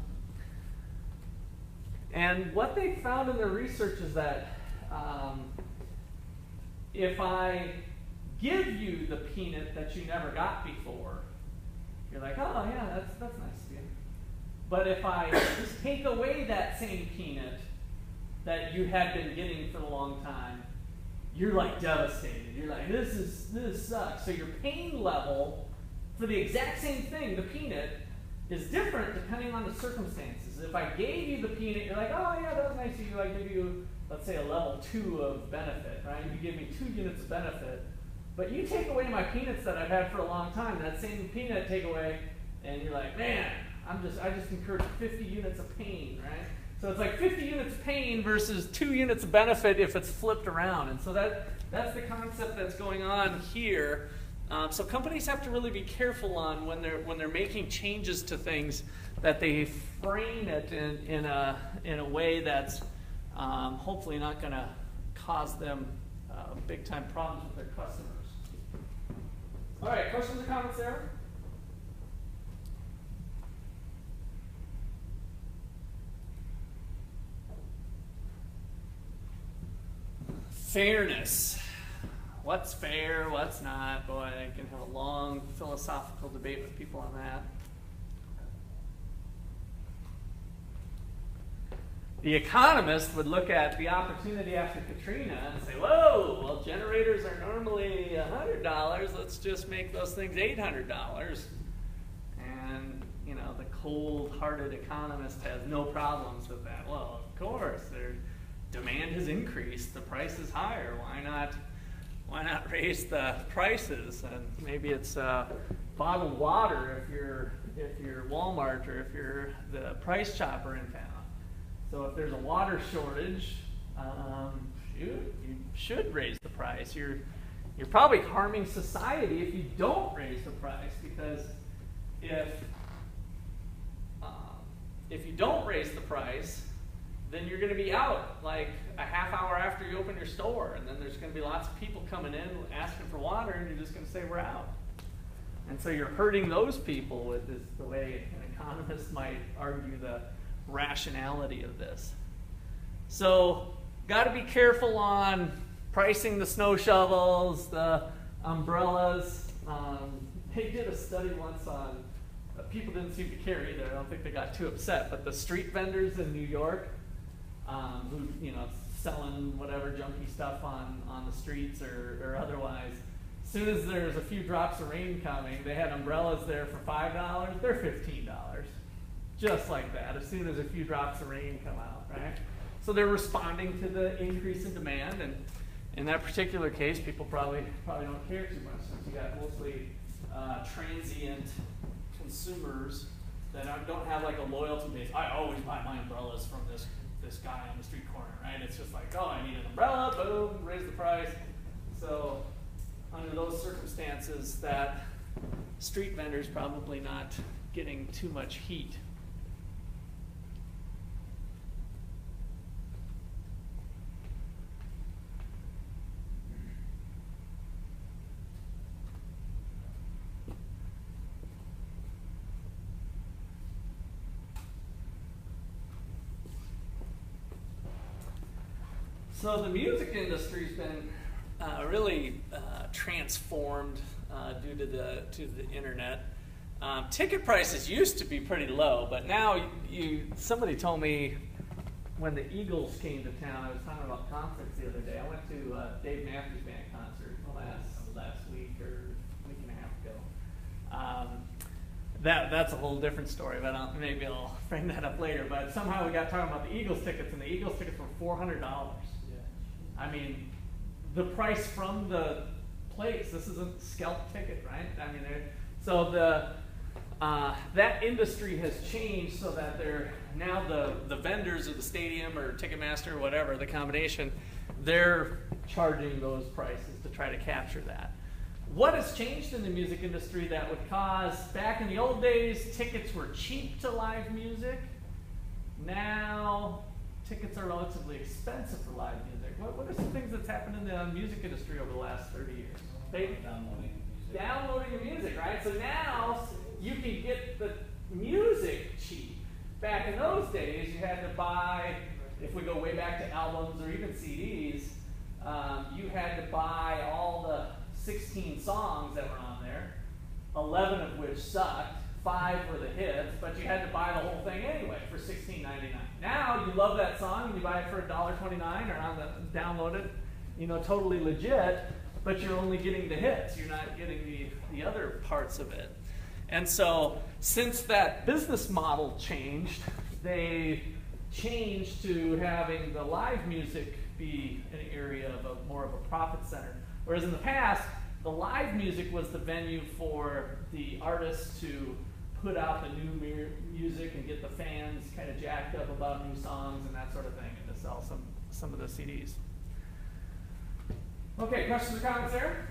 And what they found in their research is that if I give you the peanut that you never got before, you're like, oh yeah, that's nice of you. But if I just take away that same peanut that you had been getting for a long time, you're like devastated. You're like, this sucks. So your pain level for the exact same thing, the peanut, is different depending on the circumstances. If I gave you the peanut, you're like, oh yeah, that was nice of you. I give you, let's say, a level 2 of benefit, right? You give me 2 units of benefit. But you take away my peanuts that I've had for a long time, that same peanut take away, and you're like, man, I just incurred 50 units of pain, right? So it's like 50 units of pain versus 2 units of benefit if it's flipped around. And so that's the concept that's going on here. So companies have to really be careful on when they're making changes to things, that they frame it in a way that's hopefully not going to cause them big time problems with their customers. All right, questions or comments there? Fairness. What's fair, what's not? Boy, I can have a long philosophical debate with people on that. The economist would look at the opportunity after Katrina and say, whoa, well, generators are normally $100. Let's just make those things $800. And, you know, the cold-hearted economist has no problems with that. Well, of course, their demand has increased. The price is higher. Why not raise the prices? And maybe it's bottled water if you're Walmart or if you're the Price Chopper in town. So if there's a water shortage, you should raise the price. You're probably harming society if you don't raise the price, because if you don't raise the price, then you're going to be out like a half hour after you open your store, and then there's going to be lots of people coming in asking for water, and you're just going to say we're out. And so you're hurting those people with this, the way an economist might argue the rationality of this. So got to be careful on pricing the snow shovels, the umbrellas. They did a study once on, people didn't seem to care either. I don't think they got too upset, but the street vendors in New York who, you know, selling whatever junky stuff on the streets or otherwise, as soon as there's a few drops of rain coming, they had umbrellas there for $5, they're $15. Just like that, as soon as a few drops of rain come out, right? So they're responding to the increase in demand, and in that particular case, people probably don't care too much, since you got mostly transient consumers that don't have like a loyalty base. I always buy my umbrellas from this guy on the street corner, right? It's just like, oh, I need an umbrella, boom, raise the price. So under those circumstances, that street vendor's probably not getting too much heat. So the music industry's been really transformed due to the internet. Ticket prices used to be pretty low, but now somebody told me when the Eagles came to town, I was talking about concerts the other day. I went to Dave Matthews Band concert last week or week and a half ago. That's a whole different story, but maybe I'll bring that up later. But somehow we got talking about the Eagles tickets, and the Eagles tickets were $400. Yeah. I mean, the price from the place. This isn't scalp ticket, right? I mean, that industry has changed so that they're now the vendors of the stadium or Ticketmaster or whatever, the combination, they're charging those prices to try to capture that. What has changed in the music industry that would cause, back in the old days, tickets were cheap to live music. Now, tickets are relatively expensive for live music. What are some things that's happened in the music industry over the last 30 years? Downloading the music, right? So now you can get the music cheap. Back in those days, you had to buy, if we go way back to albums or even CDs, you had to buy all the 16 songs that were on there, 11 of which sucked, 5 were the hits, but you had to buy the whole thing anyway for $16.99. Now you love that song and you buy it for $1.29 or on the downloaded, totally legit, but you're only getting the hits. You're not getting the other parts of it. And so since that business model changed, they changed to having the live music be an area of more of a profit center. Whereas in the past, the live music was the venue for the artists to put out the new music and get the fans kind of jacked up about new songs and that sort of thing, and to sell some of the CDs. Okay, questions or comments there?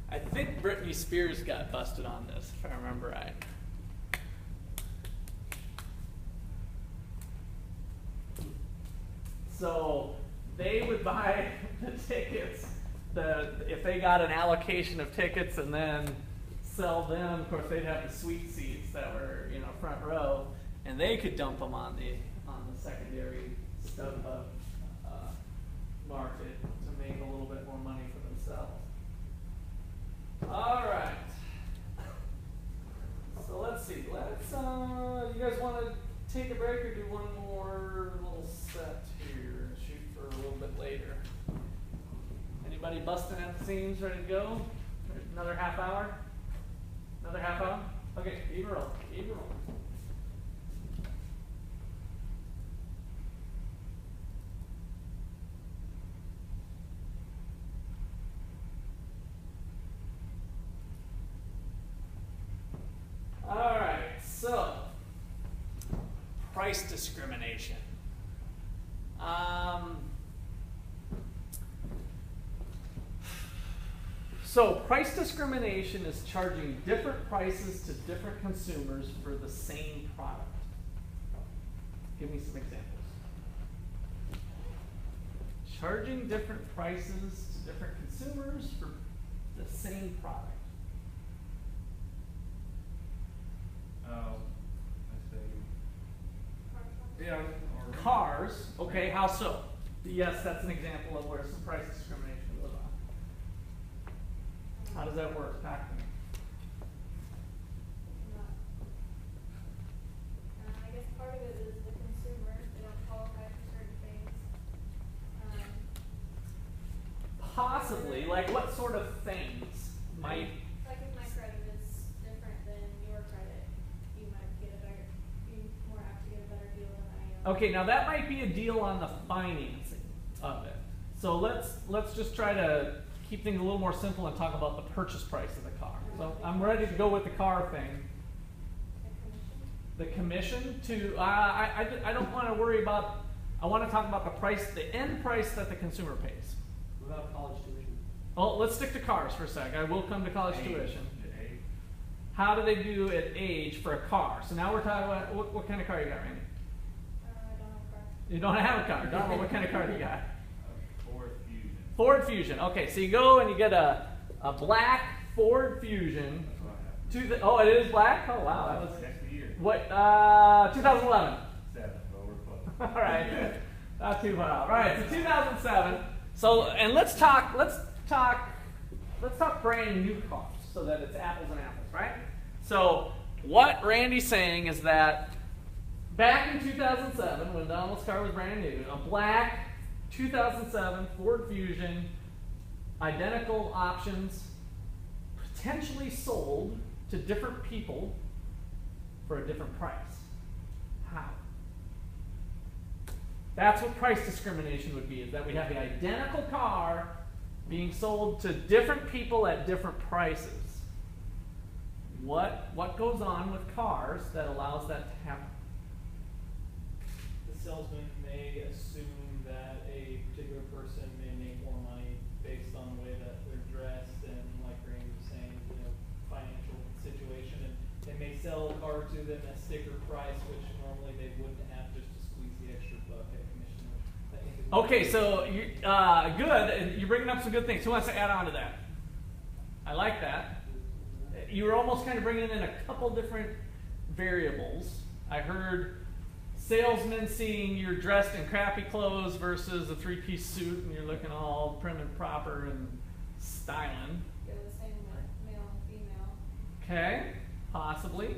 I think Britney Spears got busted on this, if I remember right. So they would buy the tickets, if they got an allocation of tickets and then sell them. Of course, they'd have the sweet seats that were front row, and they could dump them on the secondary stub market to make a little bit more money for themselves. All right. So let's see. You guys want to take a break or do one more little set here? Shoot for a little bit later. Anybody busting at the seams, ready to go? Another half hour? Another half hour? Okay, keep it rolling. Keep it rolling. All right, so price discrimination. So price discrimination is charging different prices to different consumers for the same product. Give me some examples. Charging different prices to different consumers for the same product. Let's say, yeah, or Cars, okay, how so? Yes, that's an example of where some price discrimination goes on. How does that work? Talk to me. I guess part of it is the consumer. They don't qualify for certain things. Possibly, like what sort of things might? Like if my credit is different than your credit, you might be more apt to get a better deal than I am. Okay, now that might be a deal on the financing of it. So let's just try to keep things a little more simple and talk about the purchase price of the car. So I'm ready to go with the car thing. The commission to, I don't want to worry about, I want to talk about the price, the end price that the consumer pays. Without college tuition. Well, let's stick to cars for a sec. I will come to college tuition. age. How do they do at age for a car? So now we're talking about, what kind of car you got, Randy? I don't have a car. You don't have a car. Donald, what kind of car do you got? Ford Fusion. Ford Fusion. Okay, so you go and you get a black Ford Fusion. That's what I have. Oh, it is black? Oh, wow. That was, That's the year. what, 2011. 7, but we're close. All right. Not too far off. All right, so 2007. So, and let's talk brand new cars so that it's apples and apples, right? So, what Randy's saying is that back in 2007, when Donald's car was brand new, a black 2007 Ford Fusion, identical options, potentially sold to different people for a different price. How? That's what price discrimination would be, is that we have the identical car being sold to different people at different prices. What goes on with cars that allows that to happen? The salesman may assume that a particular person may make more money based on the way that they're dressed and, like Randy was saying, financial situation, and they may sell a car to them at sticker price, which normally they wouldn't have, just to squeeze the extra buck at commission. I think is what- Okay, so good. And you're bringing up some good things. Who wants to add on to that? I like that. You were almost kind of bringing in a couple different variables. I heard salesmen seeing you're dressed in crappy clothes versus a three-piece suit and you're looking all prim and proper and styling. You're the same with male and female. Okay, possibly.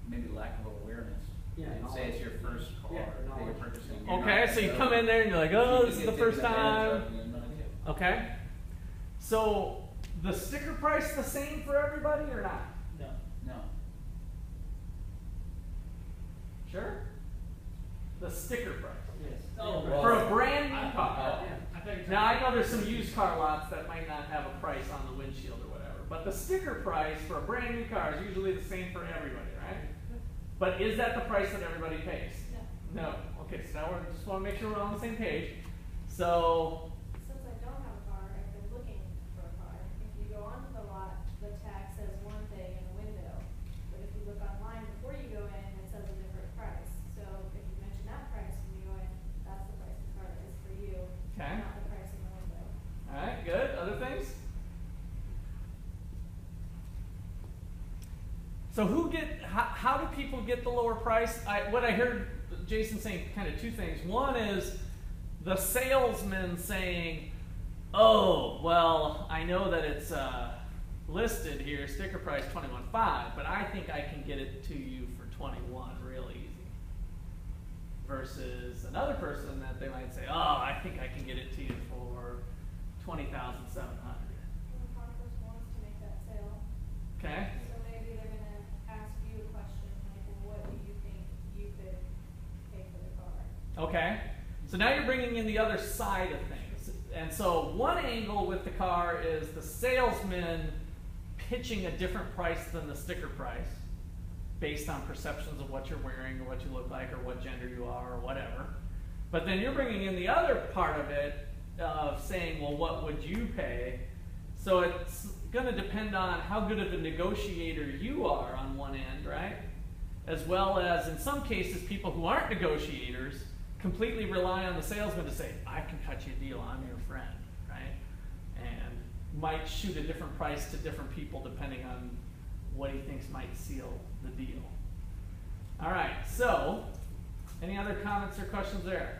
Maybe lack of awareness. Yeah, And say it's your first car Yeah, that you're knowledge. purchasing. You're Okay, not- so you come in there and you're like, oh, you this is get the first taken advantage time. of, and then- Okay. So the sticker price the same for everybody or not? No. No. Sure. The sticker price. Yes. Oh, Yeah. For a brand new car. Oh. Yeah. I think Now I know there's some used car lots that might not have a price on the windshield or whatever, but the sticker price for a brand new car is usually the same for everybody, right? But is that the price that everybody pays? No. No. Okay, so now we just want to make sure we're on the same page. So, Since I don't have a car, I've been looking for a car. If you go onto the lot, the tag says one thing in the window, but if you look online before you go in, it says a different price. So if you mention that price when you go in, that's the price the car is for you, Okay. not the price in the window. all right, good. Other things? So how do people get the lower price? What I heard Jason saying kind of two things. One is the salesman saying, oh, well, I know that it's listed here, sticker price $21,500, but I think I can get it to you for $21,000 real easy. Versus another person that they might say, oh, I think I can get it to you for $20,700. And the car person wants to make that sale, Okay? so maybe they're gonna ask you a question like, well, what do you think you could pay for the car? Okay, so now you're bringing in the other side of things. And so one angle with the car is the salesman pitching a different price than the sticker price based on perceptions of what you're wearing or what you look like or what gender you are or whatever. But then you're bringing in the other part of it of saying, well, what would you pay? So it's going to depend on how good of a negotiator you are on one end, right? As well as, in some cases, people who aren't negotiators completely rely on the salesman to say, I can cut you a deal, I'm your friend, right? And might shoot a different price to different people depending on what he thinks might seal the deal. All right, so any other comments or questions there?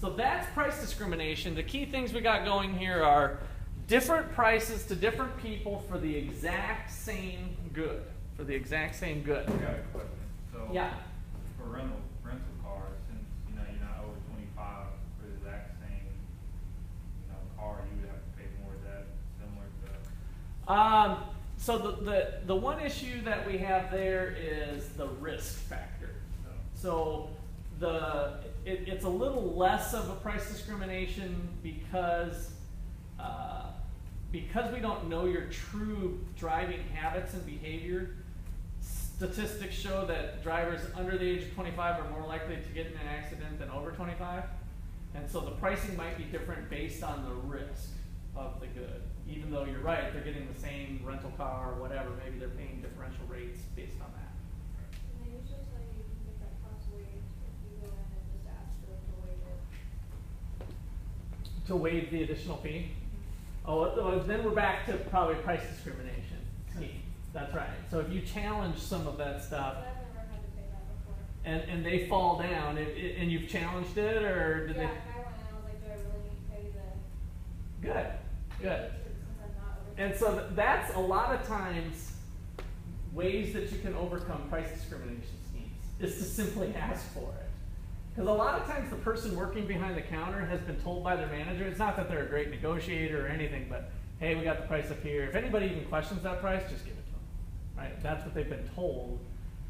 So that's price discrimination. The key things we got going here are different prices to different people for the exact same good. For the exact same good. I got a question. So Yeah. for rental cars, since you're not over 25 for the exact same car, you would have to pay more. Is that similar to? So the one issue that we have there is the risk factor. So it's a little less of a price discrimination because we don't know your true driving habits and behavior. Statistics show that drivers under the age of 25 are more likely to get in an accident than over 25. And so the pricing might be different based on the risk of the good. Even though you're right, they're getting the same rental car or whatever, maybe they're paying differential rates based on that. And they usually tell you you can get that cost waived if you go in and just ask for them to waive it. To waive the additional fee? Oh, then we're back to probably price discrimination scheme. That's right. So if you challenge some of that stuff, But I've never had to pay that before. and they fall down, and you've challenged it, or did Yeah, they? I went and I was like, do I really need to pay the Good, good. since I'm not over. And so that's a lot of times ways that you can overcome price discrimination schemes is to simply ask for it. Because a lot of times the person working behind the counter has been told by their manager, it's not that they're a great negotiator or anything, but hey, we got the price up here. If anybody even questions that price, just give it to them, right? That's what they've been told.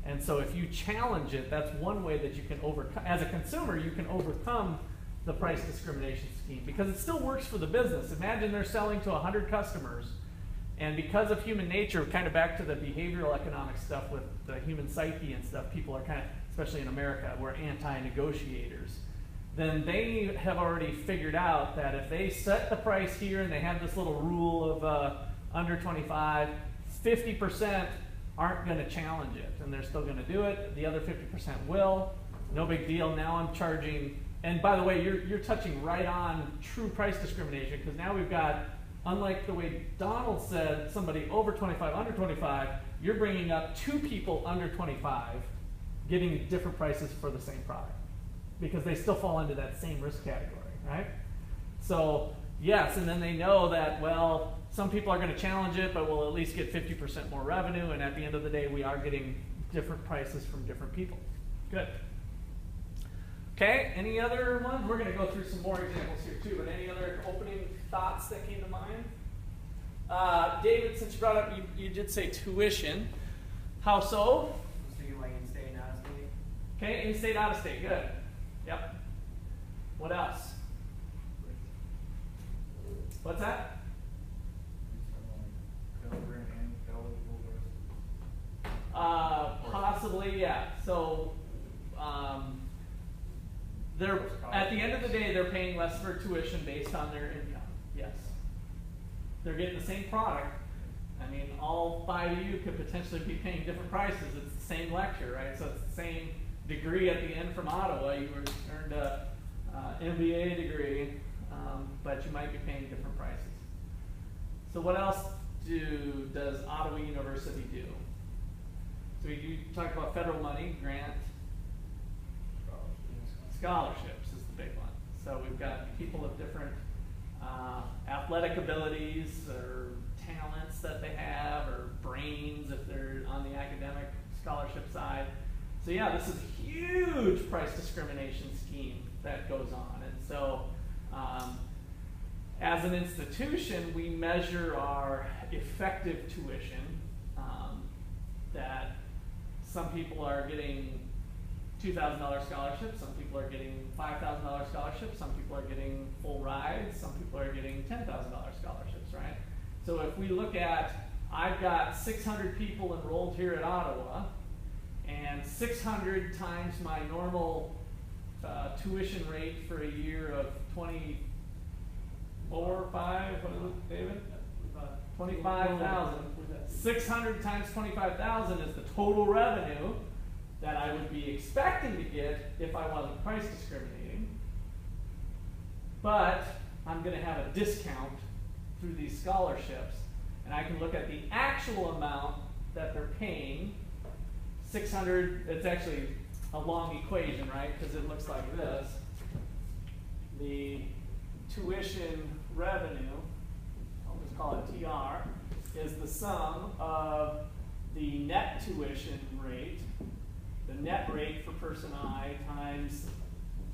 And so if you challenge it, that's one way that you can overcome, as a consumer, you can overcome the price discrimination scheme because it still works for the business. Imagine they're selling to 100 customers, and because of human nature, kind of back to the behavioral economic stuff with the human psyche and stuff, people are kind of, especially in America, we're anti-negotiators. Then they have already figured out that if they set the price here and they have this little rule of under 25, 50% aren't going to challenge it, and they're still going to do it. The other 50% will. No big deal. Now I'm charging, and by the way, you're touching right on true price discrimination, because now we've got, unlike the way Donald said, somebody over 25, under 25, you're bringing up two people under 25 getting different prices for the same product, because they still fall into that same risk category, right? So yes, and then they know that, well, some people are going to challenge it, but we'll at least get 50% more revenue, and at the end of the day, we are getting different prices from different people. Good. Okay, any other ones? We're going to go through some more examples here too, but any other opening thoughts that came to mind? David, since you brought up, you did say tuition. How so? Thinking like in-state and out-of-state. Okay, in-state, out-of-state, good. Yep. What else? What's that? Possibly, yeah. So, they're at the end of the day, they're paying less for tuition based on their income. Yes, they're getting the same product. I mean, all 5 of you could potentially be paying different prices. It's the same lecture, right? So it's the same degree at the end from Ottawa. You earned a MBA degree, but you might be paying different prices. So what else does Ottawa University do? So we do talk about federal money, grant, scholarships is the big one. So we've got people of different athletic abilities or talents that they have, or brains if they're on the academic scholarship side. So yeah, this is a huge price discrimination scheme that goes on. And so as an institution, we measure our effective tuition, that some people are getting $2,000 scholarships, some people are getting $5,000 scholarships, some people are getting full rides, some people are getting $10,000 scholarships, right? So if we look at, I've got 600 people enrolled here at Ottawa, and 600 times my normal tuition rate for a year of 24, 5, what is it, David? 25,000. 600 times 25,000 is the total revenue that I would be expecting to get if I wasn't price discriminating. But I'm going to have a discount through these scholarships, and I can look at the actual amount that they're paying. 600, it's actually a long equation, right? Because it looks like this. The tuition revenue, I'll just call it TR, is the sum of the net tuition rate, the net rate for person I times,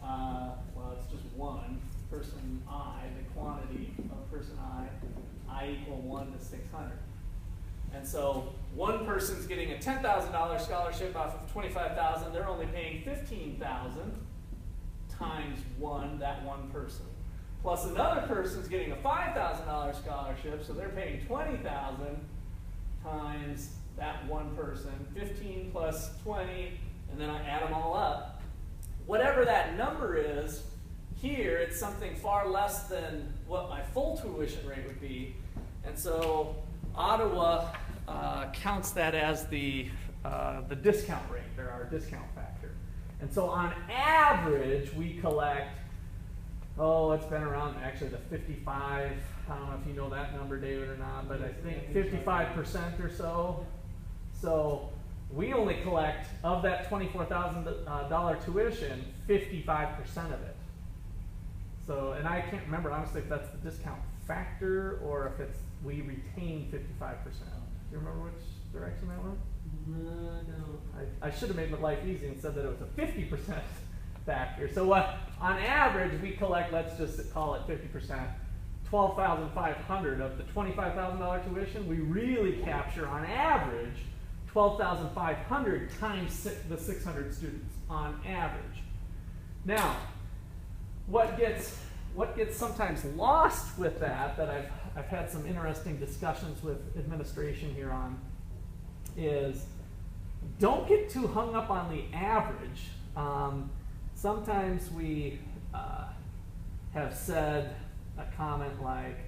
well, it's just one, person I, the quantity of person I equal 1 to 600. And so one person's getting a $10,000 scholarship off of $25,000, they're only paying $15,000 times one, that one person. Plus another person's getting a $5,000 scholarship, so they're paying $20,000 times that one person, 15 plus 20, and then I add them all up. Whatever that number is, here it's something far less than what my full tuition rate would be. And so Ottawa counts that as the discount rate, or our discount factor. And so on average, we collect, it's been around actually the 55, I don't know if you know that number, David, or not, but I think 55% or so. So we only collect, of that $24,000 tuition, 55% of it. So, and I can't remember honestly if that's the discount factor or if it's we retain 55%. Do you remember which direction that went? No. I should have made my life easy and said that it was a 50% factor. So what, on average, we collect, let's just call it 50%, $12,500 of the $25,000 tuition. We really capture, on average, $12,500 times the 600 students, on average. Now, what gets sometimes lost with that I've had some interesting discussions with administration here on, is don't get too hung up on the average. Sometimes we have said a comment like,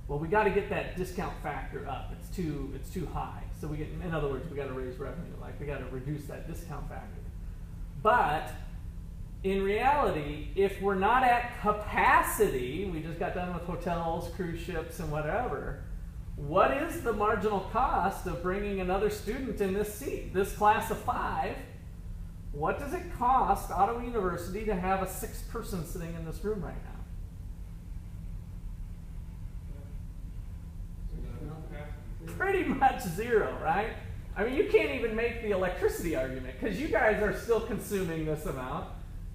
well, we got to get that discount factor up. It's too high. So we get, in other words, we got to raise revenue. Like we got to reduce that discount factor. But in reality, if we're not at capacity, we just got done with hotels, cruise ships, and whatever, what is the marginal cost of bringing another student in this seat? This class of 5, what does it cost Ottawa University to have a 6th person sitting in this room right now? Pretty much zero, right? I mean, you can't even make the electricity argument because you guys are still consuming this amount.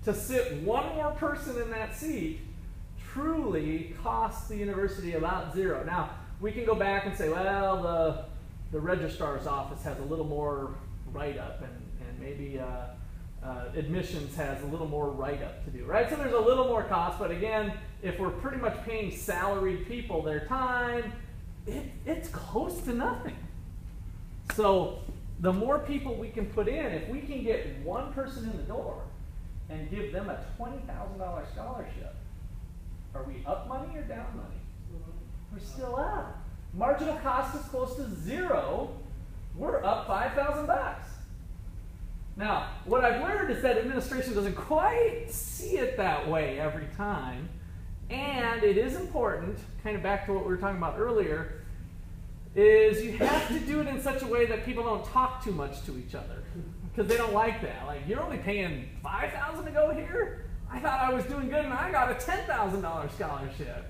To sit one more person in that seat truly costs the university about zero. Now, we can go back and say, well, the registrar's office has a little more write-up and maybe admissions has a little more write-up to do, right? So there's a little more cost, but again, if we're pretty much paying salaried people their time, it's close to nothing. So the more people we can put in, if we can get one person in the door and give them a $20,000 scholarship, are we up money or down money? We're still up. Marginal cost is close to zero. We're up $5,000. Now, what I've learned is that administration doesn't quite see it that way every time. And it is important, kind of back to what we were talking about earlier, is you have to do it in such a way that people don't talk too much to each other. Because they don't like that. Like, you're only paying $5,000 to go here? I thought I was doing good and I got a $10,000 scholarship.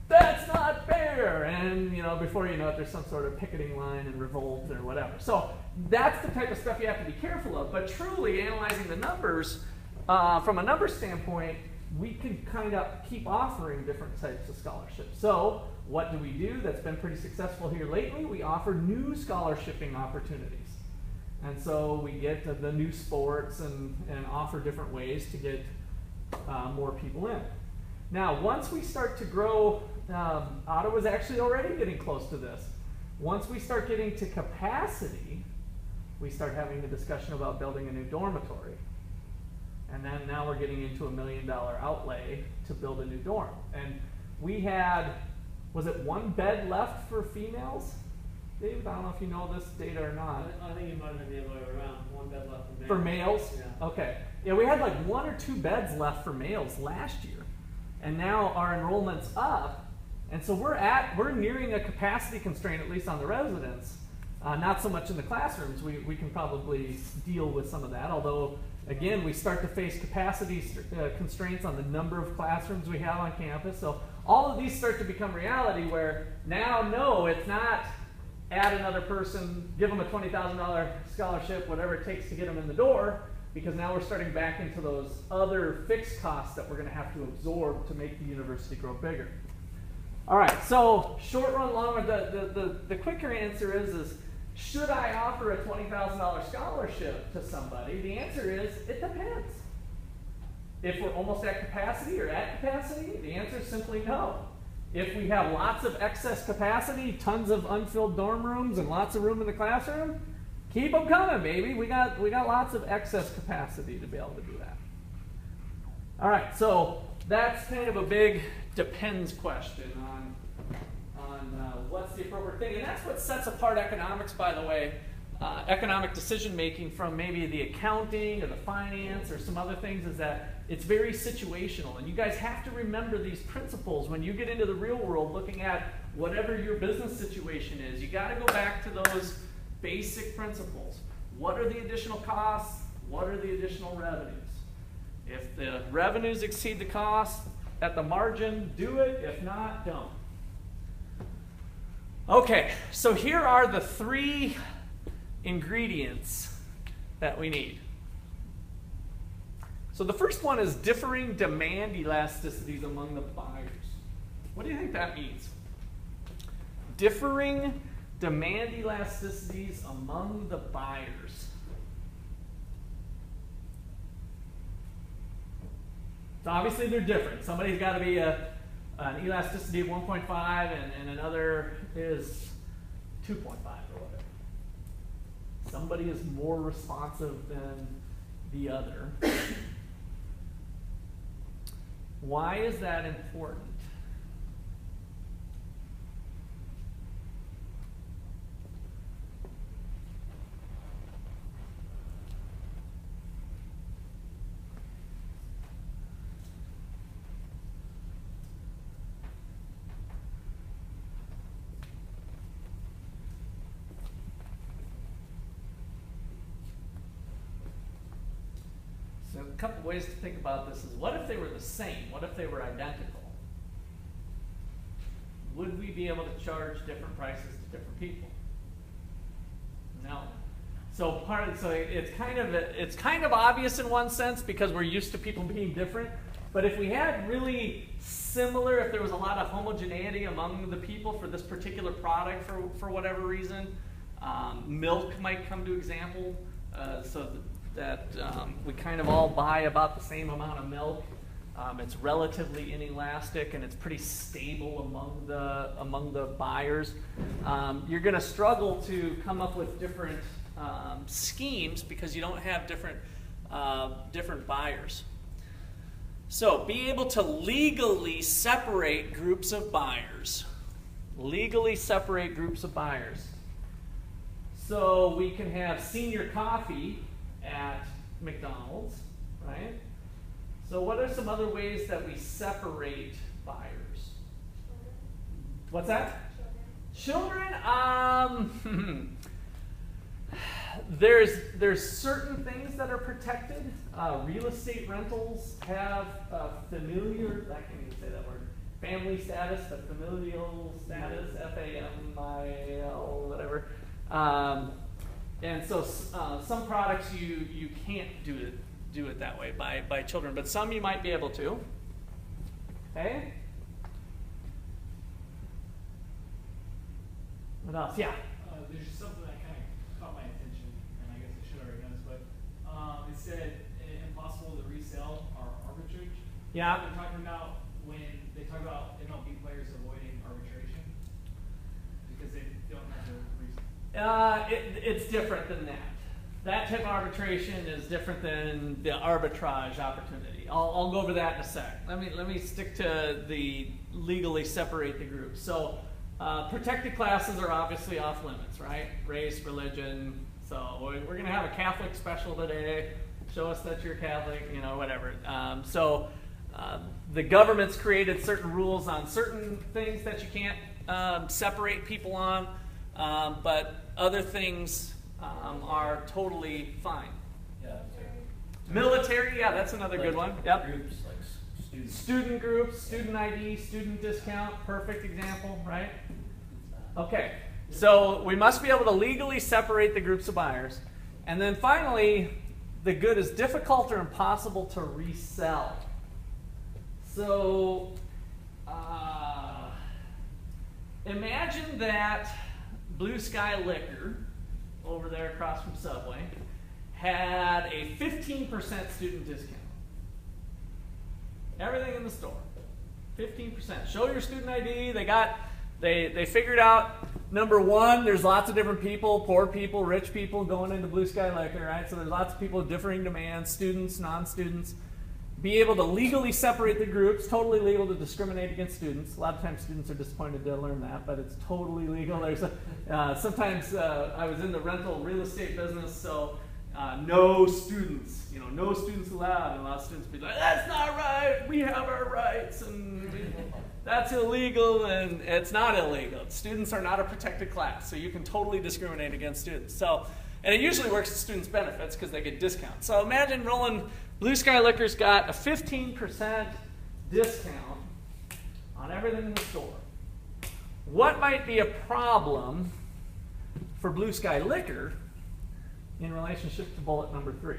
That's not fair. And, you know, before you know it, there's some sort of picketing line and revolt or whatever. So that's the type of stuff you have to be careful of. But truly analyzing the numbers, from a number standpoint, we can kind of keep offering different types of scholarships. So what do we do that's been pretty successful here lately? We offer new scholarshiping opportunities. And so we get the new sports and offer different ways to get more people in. Now, once we start to grow, Ottawa's actually already getting close to this. Once we start getting to capacity, we start having the discussion about building a new dormitory. And then now we're getting into $1 million outlay to build a new dorm. And we had, was it 1 bed left for females? Dave, I don't know if you know this data or not. I think it might have been the other way around. 1 bed left for males. For males? Yeah. Okay. Yeah, we had like 1 or 2 beds left for males last year. And now our enrollment's up. And so we're nearing a capacity constraint, at least on the residents. Not so much in the classrooms. We can probably deal with some of that, although again, we start to face capacity constraints on the number of classrooms we have on campus. So all of these start to become reality where now, no, it's not add another person, give them a $20,000 scholarship, whatever it takes to get them in the door, because now we're starting back into those other fixed costs that we're going to have to absorb to make the university grow bigger. All right, so short run, long run, the quicker answer is should I offer a $20,000 scholarship to somebody? The answer is, it depends. If we're almost at capacity or at capacity, the answer is simply no. If we have lots of excess capacity, tons of unfilled dorm rooms and lots of room in the classroom, keep them coming, baby. We got lots of excess capacity to be able to do that. All right, so that's kind of a big depends question on what's the appropriate thing. And that's what sets apart economics, by the way, economic decision making from maybe the accounting or the finance or some other things, is that it's very situational. And you guys have to remember these principles when you get into the real world looking at whatever your business situation is. You got to go back to those basic principles. What are the additional costs? What are the additional revenues? If the revenues exceed the costs at the margin, do it. If not, don't. Okay, so here are the 3 ingredients that we need. So the first one is differing demand elasticities among the buyers. What do you think that means? Differing demand elasticities among the buyers. So obviously they're different. Somebody's got to be an elasticity of 1.5 and another is 2.5 or whatever. Somebody is more responsive than the other. Why is that important? So a couple ways to think about this is, what if they were the same? What if they were identical? Would we be able to charge different prices to different people? No. So it's kind of obvious in one sense because we're used to people being different. But if we had really similar, if there was a lot of homogeneity among the people for this particular product for whatever reason, milk might come to example. So that we kind of all buy about the same amount of milk. It's relatively inelastic and it's pretty stable among the buyers. You're going to struggle to come up with different schemes because you don't have different buyers. So be able to legally separate groups of buyers. Legally separate groups of buyers. So we can have senior coffee at McDonald's, right? So what are some other ways that we separate buyers? What's that? Children? There's certain things that are protected. Real estate rentals have familiar, I can't even say that word, family status, but familial status, F-A-M-I-L, whatever. And so some products you can't do it that way by children, but some you might be able to. Okay? What else? Yeah? There's just something that kind of caught my attention, and I guess I should already know this, but it said impossible to resell or arbitrage. Yeah. They're talking about when they talk about MLB players avoiding arbitration because they don't have the reason. It's different than that. That type of arbitration is different than the arbitrage opportunity. I'll go over that in a sec. Let me stick to the legally separate the groups. So protected classes are obviously off limits, right? Race, religion. So we're going to have a Catholic special today. Show us that you're Catholic, whatever. The government's created certain rules on certain things that you can't separate people on, but other things are totally fine. Yeah. Military, yeah, that's another good one. Yep. Groups like students. Student groups, student ID, student discount, perfect example, right? Okay, so we must be able to legally separate the groups of buyers. And then finally, the good is difficult or impossible to resell. So imagine that Blue Sky Liquor over there across from Subway had a 15% student discount. Everything in the store, 15%. Show your student ID. They figured out, number one, there's lots of different people, poor people, rich people going into Blue Sky Liquor, right? So there's lots of people with differing demands, students, non-students. Be able to legally separate the groups, totally legal to discriminate against students. A lot of times students are disappointed to learn that, but it's totally legal. There's sometimes I was in the rental real estate business, so no students, no students allowed. And a lot of students be like, that's not right, we have our rights, and that's illegal, and it's not illegal. Students are not a protected class, so you can totally discriminate against students. So And it usually works to students' benefits because they get discounts. So imagine Blue Sky Liquor's got a 15% discount on everything in the store. What might be a problem for Blue Sky Liquor in relationship to bullet number 3?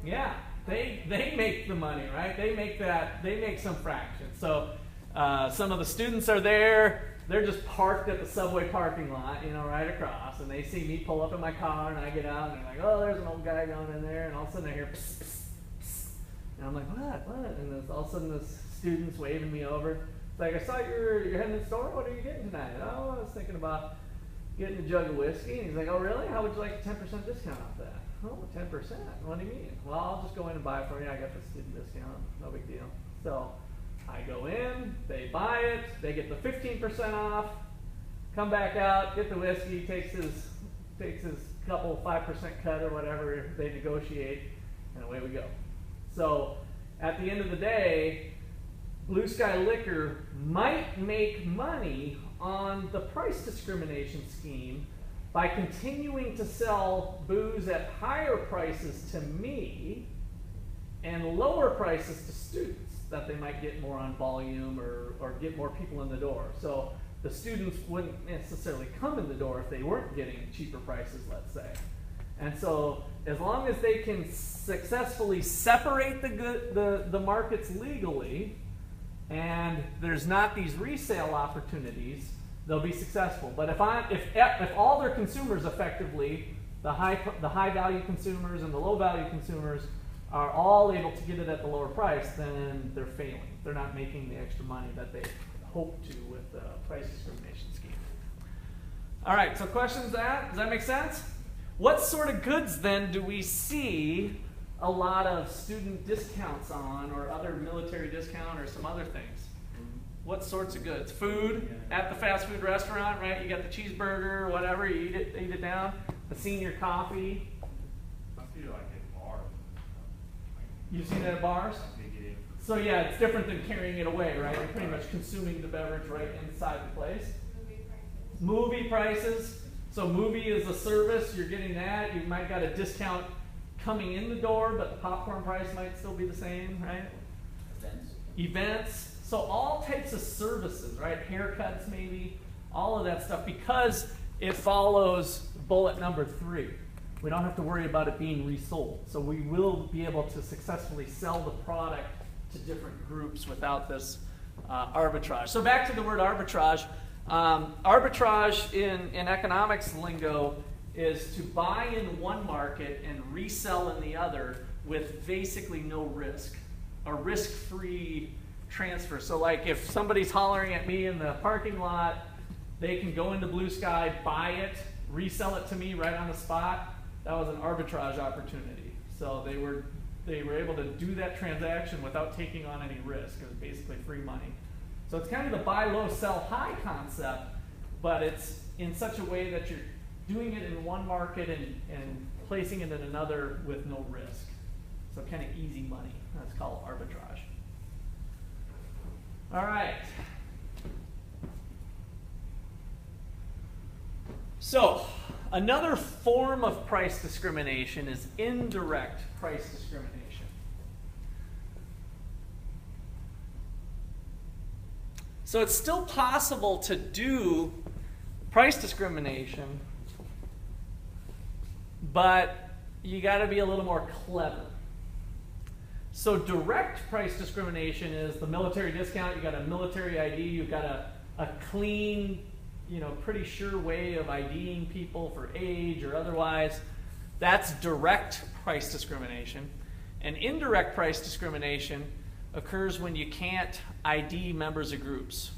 Yeah, they make the money, right? They make some fraction. So some of the students are there. They're just parked at the subway parking lot, right across, and they see me pull up in my car, and I get out, and they're like, "Oh, there's an old guy going in there," and all of a sudden I hear, psst, psst, psst. And I'm like, "What?" And then all of a sudden this student's waving me over. It's like, "I saw you're heading to the store. What are you getting tonight?" "Oh, I was thinking about getting a jug of whiskey." And he's like, "Oh, really? How would you like a 10% discount off that?" "Oh, 10%? What do you mean?" "Well, I'll just go in and buy it for you. I got the student discount. No big deal." So I go in, they buy it, they get the 15% off, come back out, get the whiskey, takes his couple 5% cut or whatever they negotiate, and away we go. So at the end of the day, Blue Sky Liquor might make money on the price discrimination scheme by continuing to sell booze at higher prices to me and lower prices to students, that they might get more on volume or get more people in the door. So the students wouldn't necessarily come in the door if they weren't getting cheaper prices, let's say. And so as long as they can successfully separate the markets legally, and there's not these resale opportunities, they'll be successful. But if all their consumers effectively, the high value consumers and the low value consumers, are all able to get it at the lower price, then they're failing. They're not making the extra money that they hope to with the price discrimination scheme. All right, so questions to that? Does that make sense? What sort of goods then do we see a lot of student discounts on, or other military discount, or some other things? What sorts of goods? Food at the fast food restaurant, right? You got the cheeseburger or whatever, you eat it down. The senior coffee. I feel like at bars. You've seen it at bars? So yeah, it's different than carrying it away, right? You're pretty much consuming the beverage right inside the place. Movie prices. So movie is a service, you're getting that. You might got a discount coming in the door, but the popcorn price might still be the same, right? Events. So all types of services, right? Haircuts maybe, all of that stuff, because it follows bullet number 3. We don't have to worry about it being resold. So we will be able to successfully sell the product to different groups without this arbitrage. So back to the word arbitrage. Arbitrage in economics lingo is to buy in one market and resell in the other with basically no risk, a risk-free transfer. So like if somebody's hollering at me in the parking lot, they can go into Blue Sky, buy it, resell it to me right on the spot. That was an arbitrage opportunity. So they were able to do that transaction without taking on any risk. It was basically free money. So it's kind of the buy low, sell high concept, but it's in such a way that you're doing it in one market and placing it in another with no risk. So kind of easy money. That's called arbitrage. All right. So another form of price discrimination is indirect price discrimination. So it's still possible to do price discrimination, but you got to be a little more clever. So direct price discrimination is the military discount. You got a military ID. You've got a clean, pretty sure way of IDing people for age or otherwise. That's direct price discrimination. And indirect price discrimination occurs when you can't ID members of groups.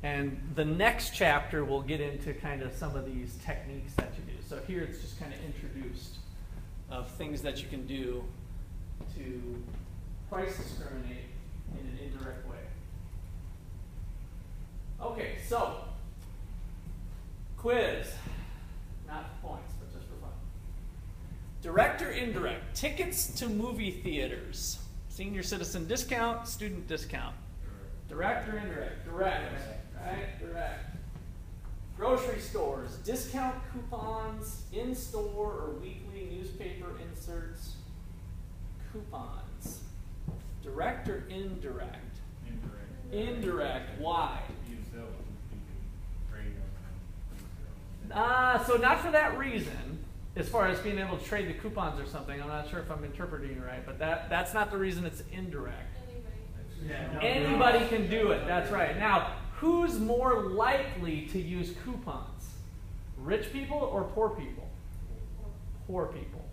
And the next chapter will get into kind of some of these techniques that you do. So here it's just kind of introduced of things that you can do to price discriminate in an indirect way. Okay, so quiz, not point. indirect? Tickets to movie theaters. Senior citizen discount, student discount. Direct or indirect? Direct. Right? Direct. Grocery stores, discount coupons, in-store or weekly newspaper inserts, coupons. Direct or indirect? Indirect. Indirect. Why? You sell them, you can trade them. So not for that reason, as far as being able to trade the coupons or something. I'm not sure if I'm interpreting it right, but that's not the reason it's indirect. Anybody can do it, that's right. Now, who's more likely to use coupons? Rich people or poor people? Poor people.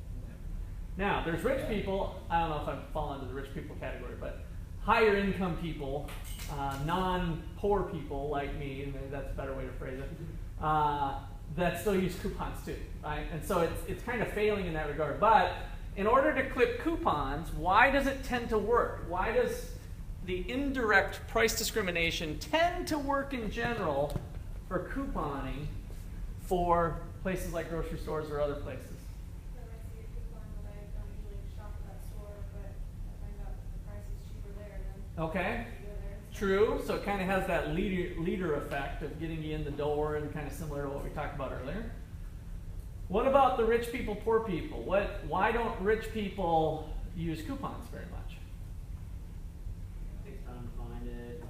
Now, there's rich people, I don't know if I fall into the rich people category, but higher income people, non-poor people like me, and maybe that's a better way to phrase it, that still use coupons too, right? And so it's kind of failing in that regard. But in order to clip coupons, why does it tend to work? Why does the indirect price discrimination tend to work in general for couponing for places like grocery stores or other places? So I see a coupon, but I don't usually shop at that store, but I find out that the price is cheaper there than Okay. if you go there. True, so it kind of has that leader effect of getting you in the door, and kind of similar to what we talked about earlier. What about the rich people, poor people? Why don't rich people use coupons very much? Takes time to find it.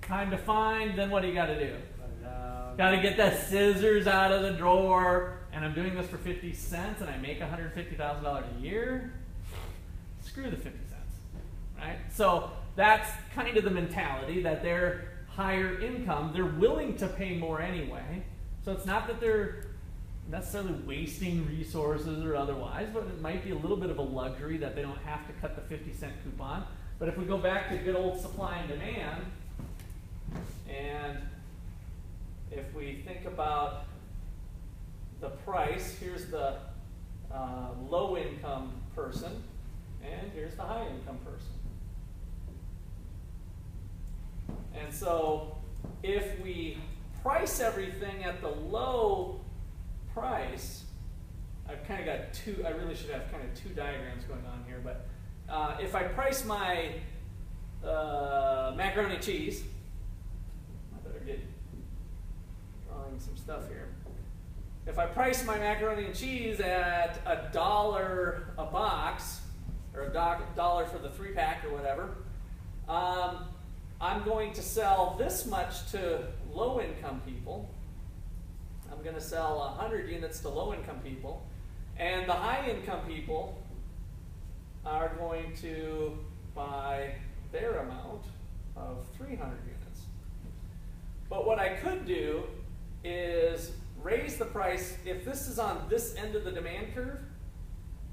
Time to find, then what do you got to do? Cut it out. Got to get the scissors out of the drawer, and I'm doing this for 50 cents, and I make $150,000 a year? Screw the 50 cents, right? So that's kind of the mentality, that they're higher income. They're willing to pay more anyway. So it's not that they're necessarily wasting resources or otherwise, but it might be a little bit of a luxury that they don't have to cut the 50-cent coupon. But if we go back to good old supply and demand, and if we think about the price, here's the low-income person, and here's the high-income person. And so if we price everything at the low price, I've kind of got two, I really should have kind of two diagrams going on here, but if I price my macaroni and cheese, I better get drawing some stuff here. If I price my macaroni and cheese at $1 a box, or $1 for the 3-pack or whatever, I'm going to sell this much to low-income people. I'm going to sell 100 units to low-income people. And the high-income people are going to buy their amount of 300 units. But what I could do is raise the price. If this is on this end of the demand curve,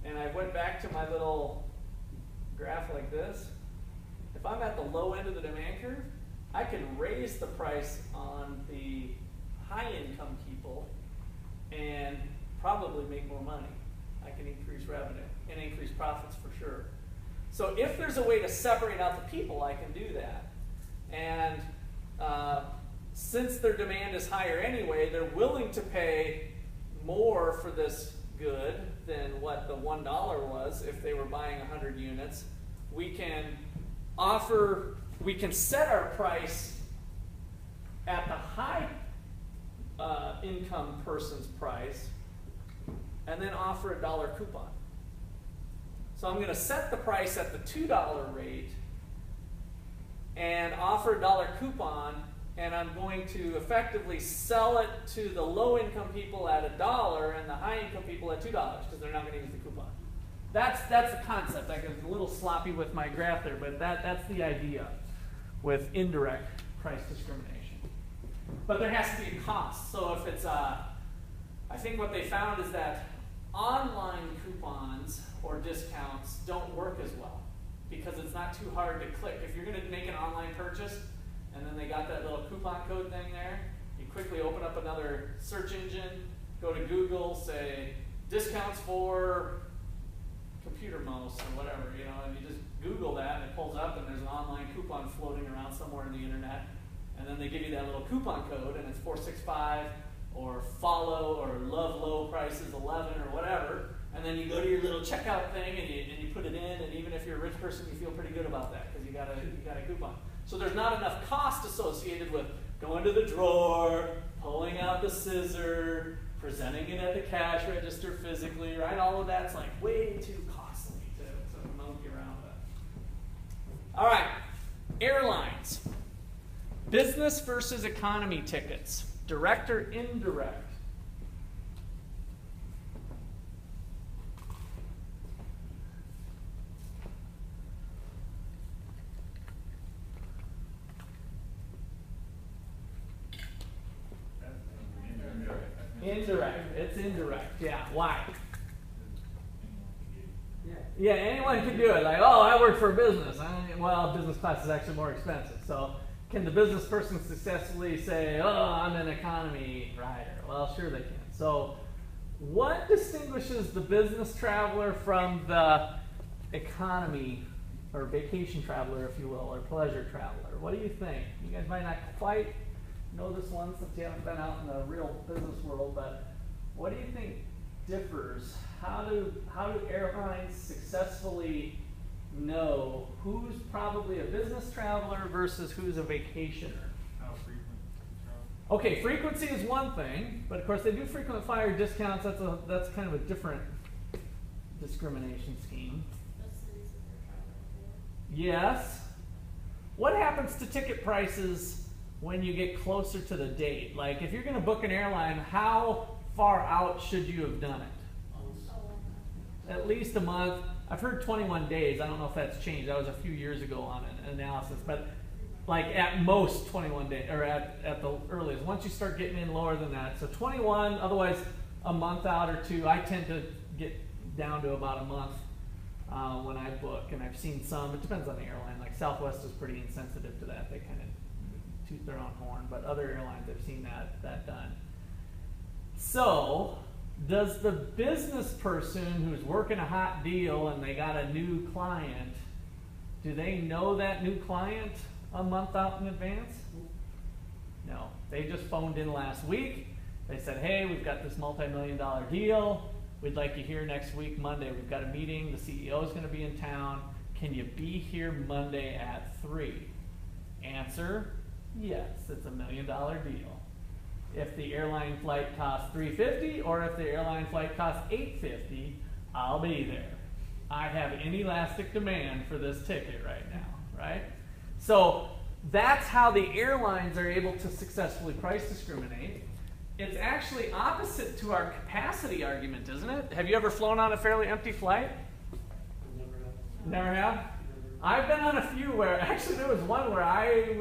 and I went back to my little graph like this, if I'm at the low end of the demand curve, I can raise the price on the high-income people and probably make more money. I can increase revenue and increase profits for sure. So if there's a way to separate out the people, I can do that. And since their demand is higher anyway, they're willing to pay more for this good than what the $1 was if they were buying 100 units. We can set our price at the high income person's price and then offer a $1 coupon. So I'm going to set the price at the $2 rate and offer a $1 coupon, and I'm going to effectively sell it to the low income people at $1 and the high income people at $2 because they're not going to use the coupon. That's the concept. I was a little sloppy with my graph there, but that's the idea with indirect price discrimination. But there has to be a cost. So if it's, I think what they found is that online coupons or discounts don't work as well because it's not too hard to click. If you're going to make an online purchase and then they got that little coupon code thing there, you quickly open up another search engine, go to Google, say discounts for computer mouse or whatever, and you just Google that and it pulls up and there's an online coupon floating around somewhere in the internet, and then they give you that little coupon code and it's 465 or follow or love low prices 11 or whatever, And then you go to your little checkout thing and you put it in, and even if you're a rich person, you feel pretty good about that because you got a coupon. So there's not enough cost associated with going to the drawer, pulling out the scissor, presenting it at the cash register physically, right? All of that's like way too costly to monkey around with. All right, airlines. Business versus economy tickets. Direct or indirect? Indirect. It's indirect. Yeah. Why? Yeah, anyone can do it. Like, oh, I work for a business. Well, business class is actually more expensive. So can the business person successfully say, oh, I'm an economy rider? Well, sure they can. So what distinguishes the business traveler from the economy or vacation traveler, if you will, or pleasure traveler? What do you think? You guys might not quite know this one since you haven't been out in the real business world, but what do you think differs? How do airlines successfully know who's probably a business traveler versus who's a vacationer? How frequent you travel? Okay, frequency is one thing, but of course they do frequent flyer discounts. That's kind of a different discrimination scheme. Those cities that they're traveling to. Yes. What happens to ticket prices when you get closer to the date? Like if you're going to book an airline, how far out should you have done it? At least a month. I've heard 21 days. I don't know if that's changed. That was a few years ago on an analysis, but like at most 21 days, or at the earliest. Once you start getting in lower than that, so 21, otherwise a month out or two. I tend to get down to about a month when I book, and I've seen some. It depends on the airline. Like Southwest is pretty insensitive to that. They kind of toot their own horn, but other airlines I've seen that done. So does the business person who's working a hot deal and they got a new client, do they know that new client a month out in advance? No. They just phoned in last week. They said, hey, we've got this multi-million-dollar deal. We'd like you here next week, Monday. We've got a meeting. The CEO is going to be in town. Can you be here Monday at 3? Answer, yes. It's $1 million deal. If the airline flight costs $350 or if the airline flight costs $850, I'll be there. I have inelastic demand for this ticket right now, right? So that's how the airlines are able to successfully price discriminate. It's actually opposite to our capacity argument, isn't it? Have you ever flown on a fairly empty flight? Never have? I've been on a few where, actually there was one where I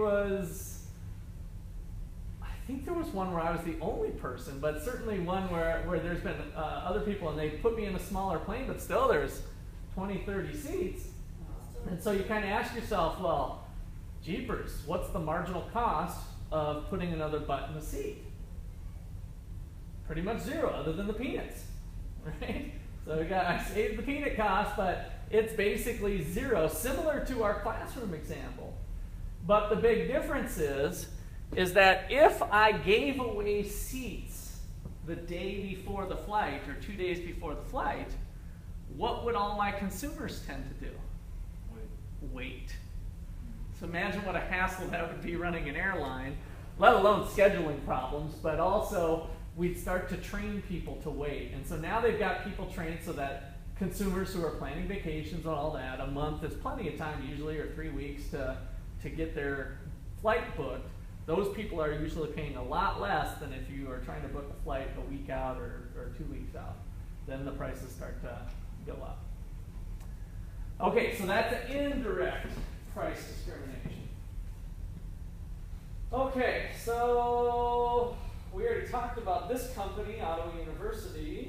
think there was one where I was the only person, but certainly one where there's been other people and they put me in a smaller plane, but still there's 20, 30 seats. And so you kind of ask yourself, well, jeepers, what's the marginal cost of putting another butt in the seat? Pretty much zero, other than the peanuts, right? So I saved the peanut cost, but it's basically zero, similar to our classroom example. But the big difference is that if I gave away seats the day before the flight or 2 days before the flight, what would all my consumers tend to do? Wait. So imagine what a hassle that would be running an airline, let alone scheduling problems, but also we'd start to train people to wait. And so now they've got people trained so that consumers who are planning vacations and all that, a month is plenty of time usually, or 3 weeks to get their flight booked. Those people are usually paying a lot less than if you are trying to book a flight a week out or 2 weeks out. Then the prices start to go up. Okay, so that's an indirect price discrimination. Okay, so we already talked about this company, Ottawa University.